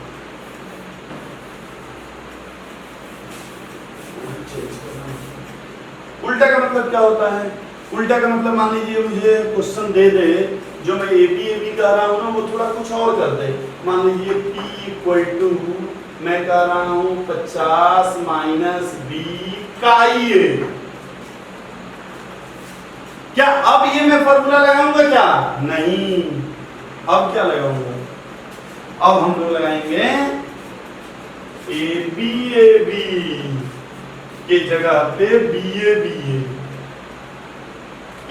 Speaker 1: उल्टा का मतलब क्या होता है, उल्टा का मतलब मान लीजिए मुझे क्वेश्चन दे दे, जो मैं ए बी कह रहा हूं ना वो थोड़ा कुछ और कर दे। मान लीजिए P = मैं कह रहा हूं 50 - B काई ए। क्या अब ये मैं फॉर्मूला लगाऊंगा क्या, नहीं। अब क्या लगाऊंगा, अब हम लोग लगाएंगे AB के जगह पे BA।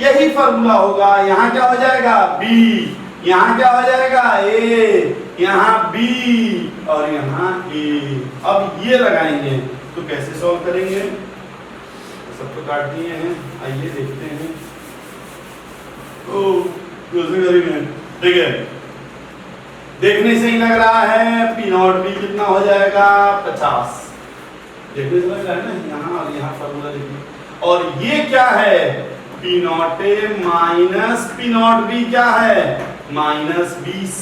Speaker 1: यही फॉर्मूला होगा। यहाँ क्या हो जाएगा B, यहाँ क्या हो जाएगा A, यहाँ B और यहाँ A। अब ये लगाएंगे तो कैसे सॉल्व करेंगे, सब तो काट दिए हैं, आइए देखते हैं। देखिए देखने से ही लग रहा है P0B कितना हो जाएगा 50, देखने से लग रहा है ना, यहाँ और यहाँ फॉर्मूला देखिए। और ये क्या है P0A - P0B क्या है -20।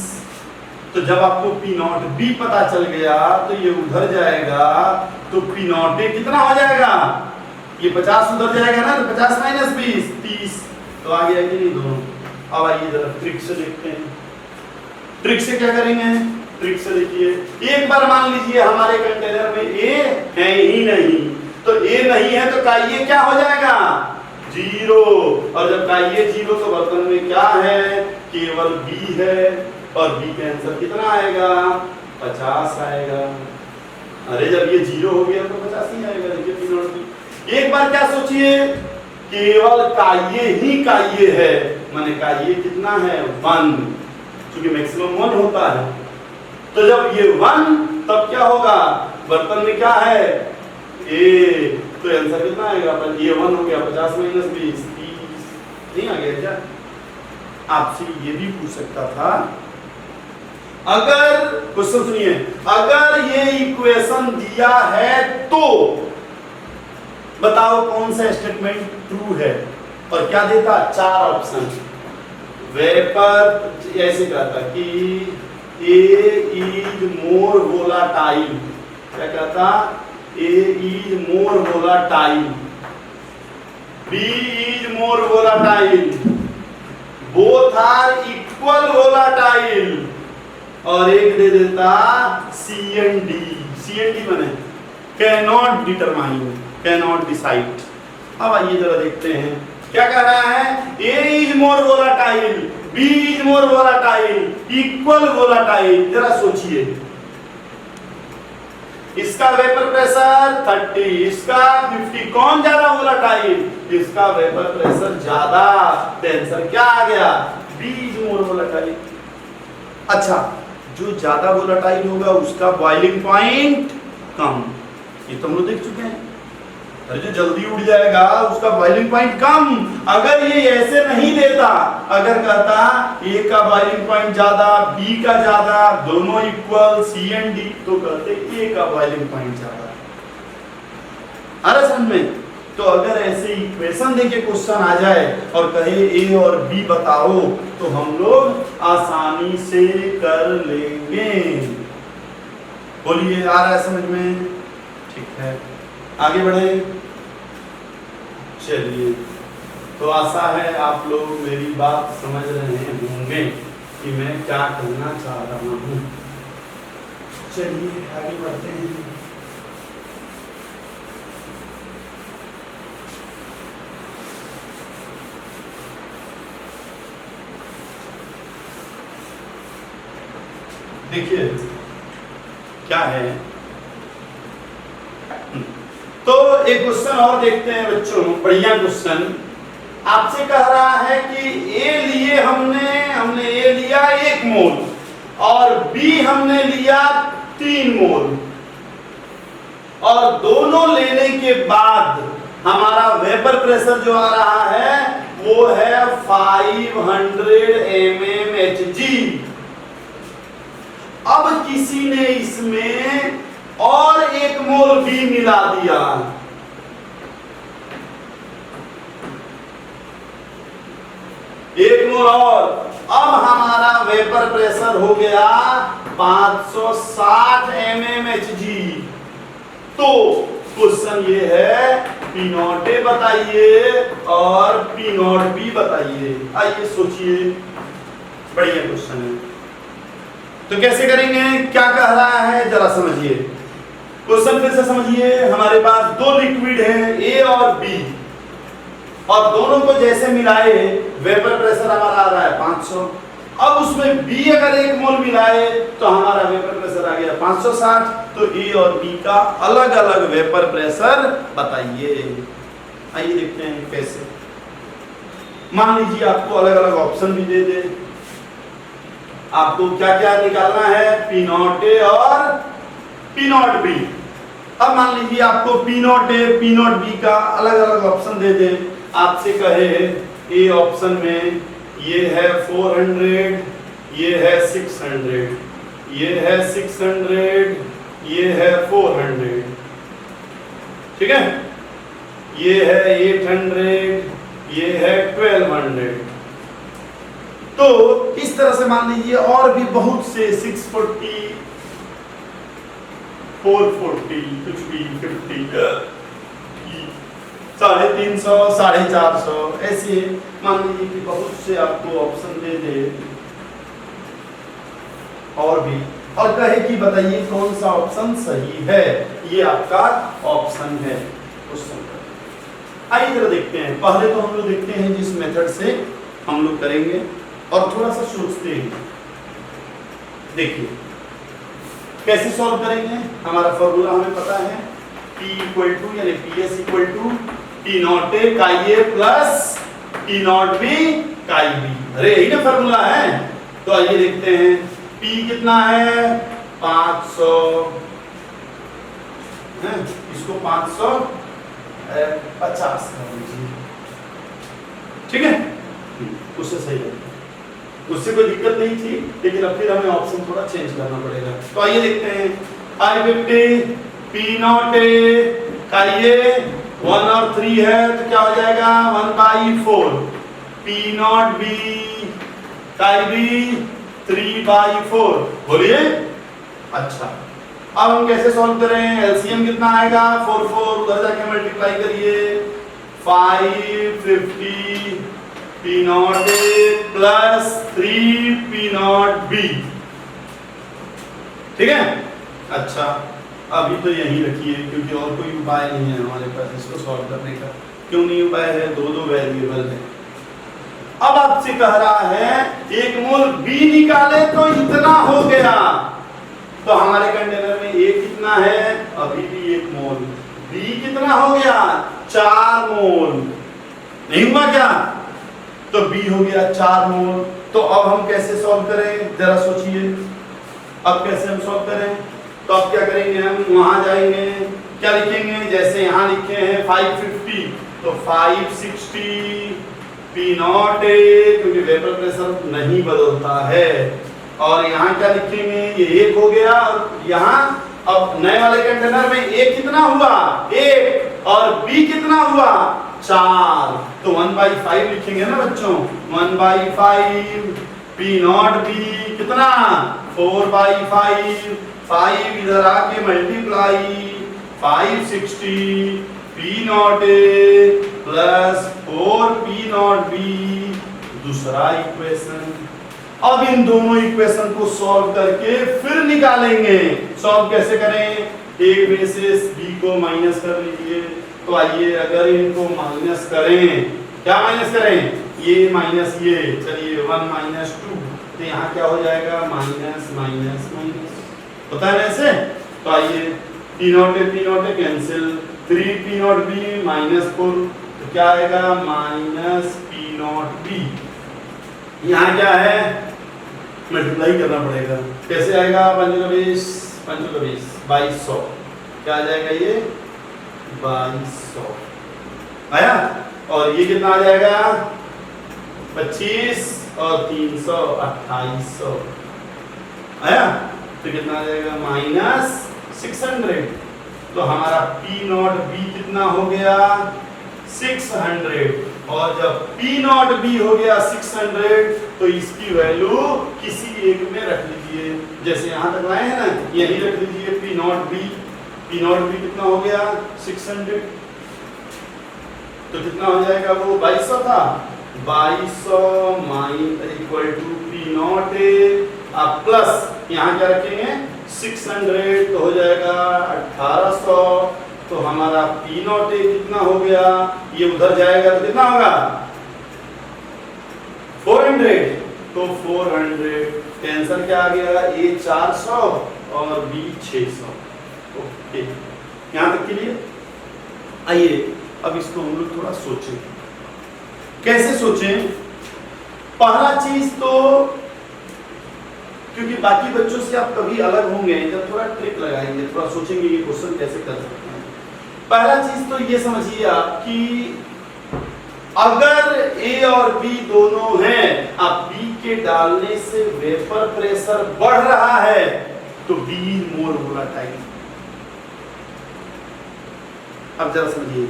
Speaker 1: तो जब आपको P0B पता चल गया तो ये उधर जाएगा, तो P0A कितना हो जाएगा, ये 50 उधर जाएगा ना, तो 50 - 20 30, तो आ गया कि नहीं दोनों। अब आइए जरा ट्रिक से देखते हैं। ट्रिक से क्या करेंगे, ट्रिक से देखिए, एक बार मान लीजिए हमारे कंटेनर में A है ही नहीं, तो A नहीं है तो काई क्या हो जाएगा 0, और जब काई 0 तो बर्तन में क्या है, केवल B है, और B का आंसर कितना आएगा 50 आएगा। अरे जब ये 0 हो गया तो 50 ही आएगा। देखिए P0B। एक बार क्या सोचिए, केवल काई ही काई है, माने काई कितना है 1, क्योंकि मैक्सिमम 1 होता है। तो जब ये 1 तब क्या होगा, बर्तन में क्या है A, तो आंसर कितना आएगा, पर ये 1 हो गया 50 - 20 30। नहीं आ गया क्या। आपसे ये भी पूछ सकता था, अगर क्वेश्चन सुनिए, अगर ये इक्वेशन दिया है तो बताओ कौन सा स्टेटमेंट ट्रू है, और क्या देता 4 ऑप्शन। वेपर ऐसे कहता कि A is more volatile, क्या कहता A is more volatile, B is more volatile, both are equal volatile, और एक दे देता C&D। C&D माने cannot determine, cannot decide। अब आइए जरा देखते हैं क्या कह रहा है। A is more volatile, B is more volatile, equal volatile। जरा सोचिए, इसका वेपर प्रेशर 30, इसका 50, कौन ज्यादा वोलाटाइल? इसका वेपर प्रेशर ज्यादा। आंसर क्या आ गया? B is more volatile। अच्छा, जो ज्यादा वोलाटाइल होगा उसका बॉइलिंग पॉइंट कम, ये तो हम लोग देख चुके हैं। जो जल्दी उड़ जाएगा उसका बॉइलिंग पॉइंट कम। अगर ये ऐसे नहीं देता, अगर कहता ए का बॉइलिंग पॉइंट ज्यादा, बी का ज्यादा, दोनों इक्वल C&D, तो कहते ए का बॉइलिंग पॉइंट ज्यादा। अरे समझ में? तो अगर ऐसे इक्वेशन देके क्वेश्चन आ जाए और कहे ए और बी बताओ, तो हम लोग आसानी से कर लेंगे। बोलिए, आ रहा है समझ में? ठीक है, आगे बढ़े। चलिए, तो आशा है आप लोग मेरी बात समझ रहे होंगे कि मैं क्या कहना चाह रहा हूँ। चलिए आगे बढ़ते हैं। देखिए क्या है, तो एक क्वेश्चन और देखते हैं बच्चों, बढ़िया क्वेश्चन। आपसे कह रहा है कि ए लिए हमने ए लिया 1 मोल और बी हमने लिया 3 मोल, और दोनों लेने के बाद हमारा वेपर प्रेशर जो आ रहा है वो है 500 mmHg। अब किसी ने इसमें और 1 मोल भी मिला दिया, एक मोल और। अब हमारा वेपर प्रेशर हो गया 560 mmHg। तो क्वेश्चन ये है, P नॉट ए बताइए और P नॉट बी बताइए। आइए सोचिए, बढ़िया क्वेश्चन है। तो कैसे करेंगे, क्या कह रहा है जरा समझिए। क्वेश्चन फिर से समझिए। हमारे पास 2 लिक्विड है ए और बी, और दोनों को जैसे मिलाए वेपर प्रेशर हमारा आ रहा है 500। अब उसमें बी अगर 1 मोल मिलाए तो हमारा वेपर प्रेशर आ गया 560। तो ए और बी का अलग अलग वेपर प्रेशर बताइए। आइए देखते हैं कैसे। मान लीजिए आपको अलग अलग ऑप्शन भी दे दे, आपको क्या क्या निकालना है, P नॉट ए और P नॉट बी। अब मान लीजिए आपको P not A P not B का अलग अलग ऑप्शन दे दे। आपसे कहे ए ऑप्शन में ये है 400, ये है 600, ये है 600, ये है 400, ठीक है, ये है 800, ये है 1200। तो इस तरह से मान लीजिए और भी बहुत से 640, 440, कुछ भी 50, 350, 450, ऐसे मान लीजिए कि बहुत से आपको ऑप्शन दे दे और भी, और कहे कि बताइए कौन सा ऑप्शन सही है। ये आपका ऑप्शन है क्वेश्चन का। आइए जरा देखते हैं। पहले तो हम लोग देखते हैं जिस मेथड से हम लोग करेंगे और थोड़ा सा सोचते हैं। देखिए कैसे सॉल्व करेंगे। हमारा फॉर्मूला हमें पता है, P इक्वल टू यानी PS equal to P not A का ये प्लस P नॉट बी का बी। अरे यही ना फॉर्मूला है। तो आइए देखते हैं P कितना है 500 है, इसको 550 कर लीजिए, ठीक है, उससे सही है, उससे कोई दिक्कत नहीं थी, लेकिन अब फिर हमें ऑप्शन थोड़ा चेंज करना पड़ेगा। तो आइए देखते हैं I50 P नॉट ए का ये 1 और 3 है तो क्या हो जाएगा 1/4, P नॉट बी का भी 3/4। बोलिए। अच्छा अब हम कैसे सॉल्व करें? एलसीएम कितना आएगा? 4 4 उधर जाके मल्टीप्लाई करिए, 550 P not A plus 3 P not be. ठीक है, अच्छा अभी तो यही रखिए क्योंकि और कोई उपाय नहीं है हमारे पास इसको सॉल्व करने का। क्यों नहीं उपाय है? दो वेरिएबल है। अब आपसे कह रहा है 1 मोल बी निकाले तो इतना हो गया, तो हमारे कंटेनर में ए कितना है? अभी भी 1 मोल। बी कितना हो गया? 4 मोल। नहीं हुआ क्या? तो बी हो गया 4 मोल। तो अब हम कैसे सॉल्व करें? जरा सोचिए, अब कैसे हम सॉल्व करें? तो अब क्या करेंगे? हम वहां जाएंगे, क्या लिखेंगे? जैसे यहां लिखे हैं 550, तो 560 पी नॉट ए, क्योंकि वेपर प्रेशर नहीं बदलता है। और यहाँ क्या लिखेंगे? ये 1 हो गया, और यहाँ अब नए वाले कंटेनर में ए कितना हुआ? 1, और बी कितना हुआ? 4। तो 1/5 लिखेंगे ना बच्चों, 1/5 पी नॉट बी कितना? 4/5, 5 इधर आके multiply 560 P not A plus 4 P not be, दूसरा इक्वेशन। अब इन दोनों इक्वेशन को सॉल्व करके फिर निकालेंगे। सॉल्व कैसे करें? एक में से बी को माइनस कर लीजिए। तो आइए अगर इनको माइनस करें, क्या माइनस करें? ये माइनस ये, चलिए 1 माइनस 2, तो यहाँ क्या हो जाएगा? माइनस माइनस माइनस, होता है ना ऐसे। तो आइए P not A cancel, 3 P not be minus 4, तो क्या आएगा? Minus P not be. यहाँ क्या है? मल्टीप्लाई करना पड़ेगा। कैसे आएगा? 5 2200, क्या आ जाएगा? ये 2200 आया। और ये कितना आ जाएगा? 25 और 300 2800 आया। तो कितना आ जाएगा? माइनस 600। तो हमारा पी नॉट बी कितना हो गया? 600। और जब पी नॉट बी हो गया 600, तो इसकी वैल्यू किसी एक में रख लीजिए। जैसे यहां तक लाए हैं ना, यही रख लीजिए P not be. P not be कितना हो गया? 600। तो कितना हो जाएगा? वो 2200 था, 2200 equal to P not A plus यहाँ क्या रखेंगे? 600, तो हो जाएगा 1800। तो हमारा पी नॉट ए कितना हो गया? ये उधर जाएगा तो कितना होगा? 400। तो 400 आंसर क्या आ गया? ए 400 और बी 600। ओके, यहां तक के लिए। आइए अब इसको हम लोग थोड़ा सोचें। कैसे सोचें? पहला चीज तो, क्योंकि बाकी बच्चों से आप कभी अलग होंगे, जब थोड़ा ट्रिक लगाएंगे, थोड़ा सोचेंगे ये क्वेश्चन कैसे कर सकते हैं। पहला चीज तो ये समझिए आप कि अगर ए और बी दोनों हैं, अब बी के डालने से वेपर प्रेशर बढ़ रहा है, तो बी मोर वोलाटाइल। अब जरा समझिए,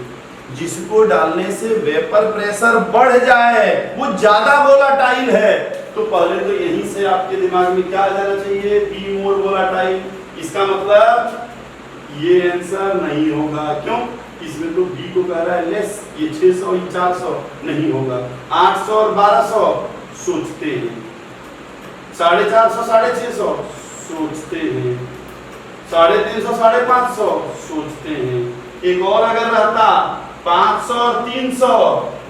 Speaker 1: जिसको डालने से वेपर प्रेशर बढ़ जाए वो ज्यादा वोलाटाइल है, तो पहले तो यहीं से आपके दिमाग में क्या आ जाना चाहिए? Be more volatile. इसका मतलब ये आंसर नहीं होगा। क्यों? इसमें तो बी को कह रहा है लेस, ये 600 ये 400 नहीं होगा। 800 और 1200 सोचते हैं, 450 650 सोचते हैं, 350 550 सोचते हैं। एक और अगर रहता 500 और 300,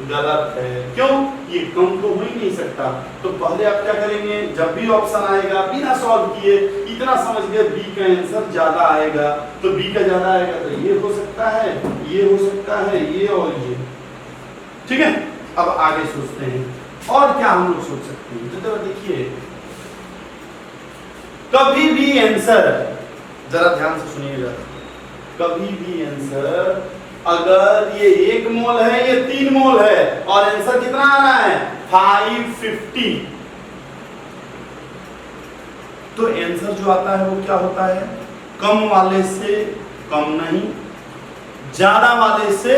Speaker 1: गलत है। क्यों? ये कम तो हो ही नहीं सकता। तो पहले आप क्या करेंगे? जब भी ऑप्शन आएगा बिना सॉल्व किए इतना समझ गए बी का आंसर ज्यादा आएगा, तो बी का ज्यादा आएगा तो ये हो सकता है, ये हो सकता है, ये और ये। ठीक है, अब आगे सोचते हैं और क्या हम लोग सोच सकते हैं। तो देखिए, कभी भी आंसर, जरा ध्यान से सुनिएगा, कभी भी आंसर अगर ये 1 मोल है, ये 3 मोल है और आंसर कितना आ रहा है? 550, तो आंसर जो आता है वो क्या होता है? कम वाले से कम नहीं, ज्यादा वाले से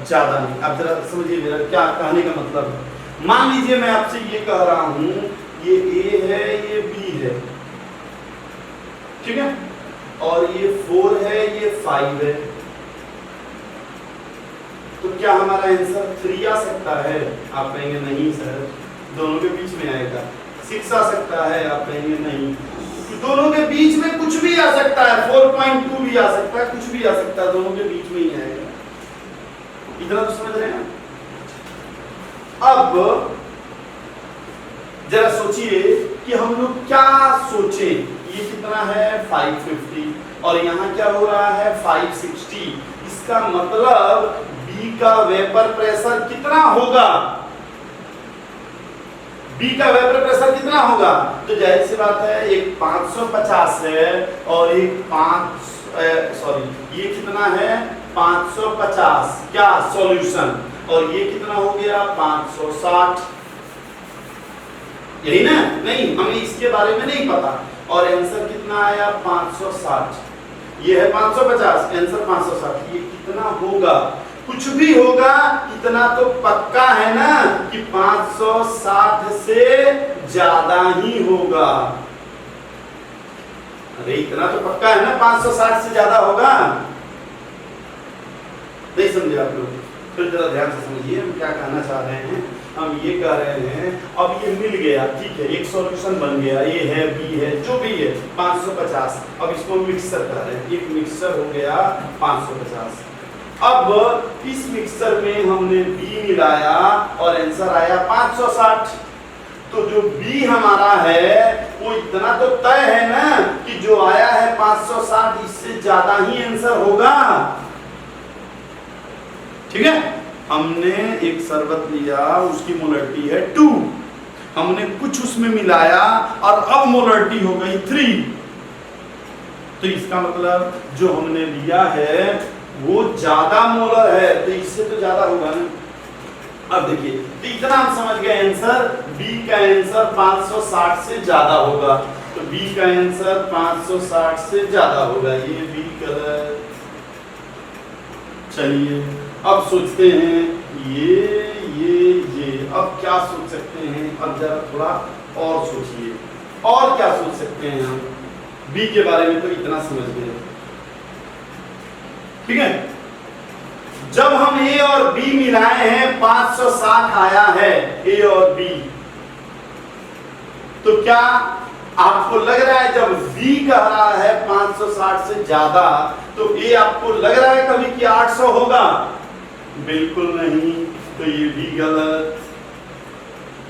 Speaker 1: ज्यादा नहीं। अब जरा समझिए मेरा क्या कहने का मतलब। मान लीजिए मैं आपसे ये कह रहा हूं, ये ए है, ये बी है, ठीक है, और ये 4 है, ये 5 है, तो क्या हमारा आंसर 3 आ सकता है? आप कहेंगे नहीं सर, दोनों के बीच में आएगा। 6 आ सकता है? आप कहेंगे नहीं, दोनों के बीच में कुछ भी आ सकता है। 4.2 भी आ सकता है, कुछ भी आ सकता है, दोनों के बीच में ही आएगा। इतना तो समझ रहे हैं। अब जरा सोचिए कि हम लोग क्या सोचे। ये कितना है? 550 और यहाँ क्या हो रहा है? 560। इसका मतलब बी का वेपर प्रेशर कितना होगा? बी का वेपर प्रेशर कितना होगा? तो जाहिर सी बात है, एक 550 है और एक ये कितना है? 550 क्या सॉल्यूशन, और ये कितना हो गया? 560। यही ना? नहीं, हमें इसके बारे में नहीं पता। और आंसर कितना आया? 560। ये है 550, आंसर 560। ये कितना होगा? कुछ भी होगा, इतना तो पक्का है ना कि 560 से ज्यादा ही होगा। अरे इतना तो पक्का है ना, 560 से ज्यादा होगा। नहीं समझे आप लोग? फिर जरा ध्यान से समझिए हम क्या कहना चाह रहे हैं। हम ये कह रहे हैं, अब ये मिल गया, ठीक है, एक सॉल्यूशन बन गया, ए है, बी है, जो भी है, 550। अब इसको मिक्सर कर रहे हैं, एक मिक्सर हो गया 550। अब इस मिक्सर में हमने बी मिलाया और आंसर आया 560। तो जो बी हमारा है वो इतना तो तय है ना कि जो आया है 560, इससे ज्यादा ही आंसर होगा। ठीक है, हमने एक शरबत लिया, उसकी मोलरिटी है 2, हमने कुछ उसमें मिलाया और अब मोलरिटी हो गई 3। तो इसका मतलब जो हमने लिया है वो ज्यादा मोलर है, तो इससे तो ज्यादा होगा ना। अब देखिए, तो इतना हम समझ गए आंसर, बी का आंसर 560 से ज्यादा होगा। तो बी का आंसर 560 से ज्यादा होगा। ये बी कलर। चलिए अब सोचते हैं ये अब क्या सोच सकते हैं? अब जरा थोड़ा और सोचिए, और क्या सोच सकते हैं हम? बी के बारे में तो इतना समझ गए, ठीक है। जब हम ए और बी मिलाए हैं 560 आया है ए और बी, तो क्या आपको लग रहा है जब बी कह रहा है 560 से ज्यादा, तो ए आपको लग रहा है कभी कि 800 होगा? बिल्कुल नहीं। तो ये भी गलत।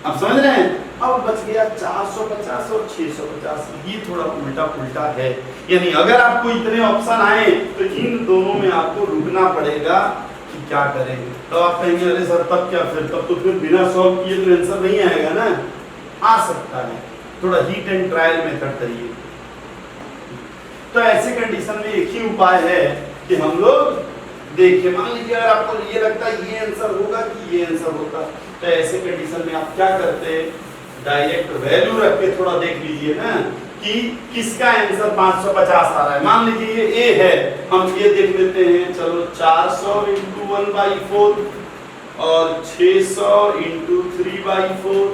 Speaker 1: आप समझ रहे हैं? अब बच गया 450 और 650। ये थोड़ा उल्टा पुल्टा है, यानी अगर आपको इतने ऑप्शन आए तो इन दोनों में आपको रुकना पड़ेगा कि क्या करेंगे। तो आप कहेंगे अरे सर तब क्या, तब तो बिना सॉल्व किए तो आंसर नहीं आएगा ना। आ सकता है, थोड़ा हीट एंड ट्रायल मेथड करिए। तो ऐसे कंडीशन में एक ही उपाय है कि हम लोग देखिए, मान लीजिए अगर आपको ये लगता है ये आंसर होगा कि ये आंसर होगा, तो ऐसे कंडीशन में आप क्या करते? डायरेक्ट वैल्यू रख के थोड़ा देख लीजिए ना कि किसका आंसर 550 आ रहा है। मान लीजिए ये ए है, हम ये देख लेते हैं। चलो 400 × 1/4 और 600 × 3/4,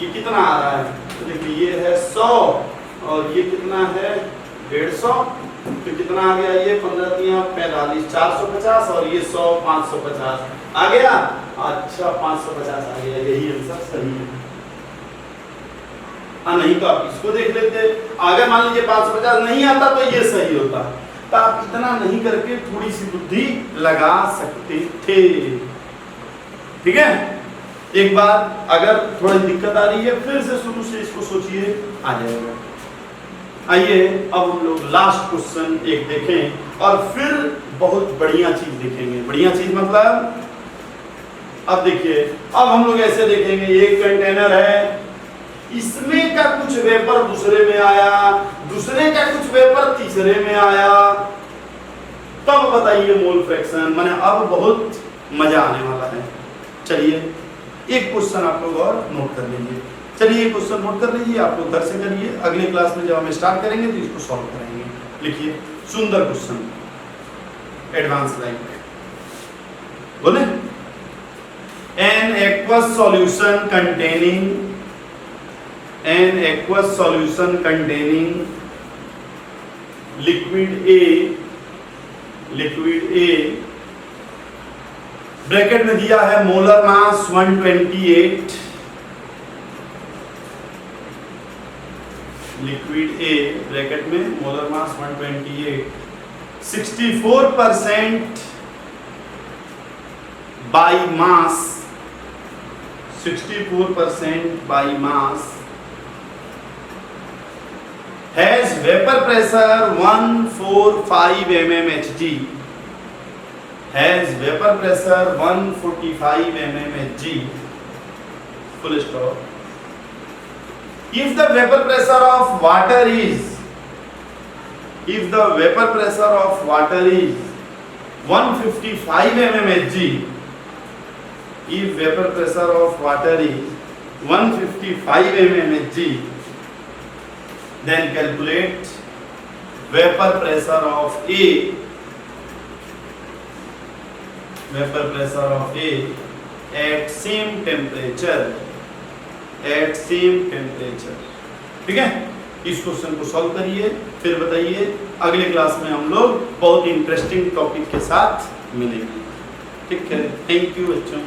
Speaker 1: ये कितना आ रहा है? तो देखिए ये है 100 और ये कितना है? 150। तो कितना आ गया? ये 15 × 45, 450 और ये 100, 550 आ गया। अच्छा 550 आ गया, यही आंसर सही है। नहीं तो आप इसको देख लेते। अगर मान लीजिए 550 नहीं आता तो ये सही होता। तो आप इतना नहीं करके थोड़ी सी बुद्धि लगा सकते थे, ठीक है। एक बार अगर थोड़ी दिक्कत आ रही है, फिर से शुरू से इसको सोचिए, आ जाएगा। आइए अब हम लोग लास्ट क्वेश्चन एक देखें और फिर बहुत बढ़िया चीज देखेंगे। बढ़िया चीज मतलब, अब देखिए, अब हम लोग ऐसे देखेंगे, एक कंटेनर है, इसमें का कुछ वेपर दूसरे में आया, दूसरे का कुछ वेपर तीसरे में आया, तब बताइए मोल फ्रैक्शन। माने अब बहुत मजा आने वाला है। चलिए एक क्वेश्चन आप लोग और नोट कर लीजिए। चलिए क्वेश्चन नोट कर लीजिए, आप लोग घर से करिए। अगले क्लास में जब हम स्टार्ट करेंगे तो इसको सॉल्व करेंगे। लिखिए, सुंदर क्वेश्चन, एडवांस लाइन बोले, an aqueous solution containing liquid A bracket में दिया है molar mass 128, liquid A bracket में molar mass 128, 64% by mass, 64% by mass, has vapor pressure 145 mmHg, has vapor pressure 145 mmHg, full stop. If the vapor pressure of water is 155 mmHg, if vapor pressure of water is 155 mmHg, then calculate vapor pressure of A, at same temperature, ठीक है। इस question को solve करिए, फिर बताइए। अगले class में हम लोग बहुत इंटरेस्टिंग टॉपिक के साथ मिलेंगे, ठीक है। थैंक यू बच्चों।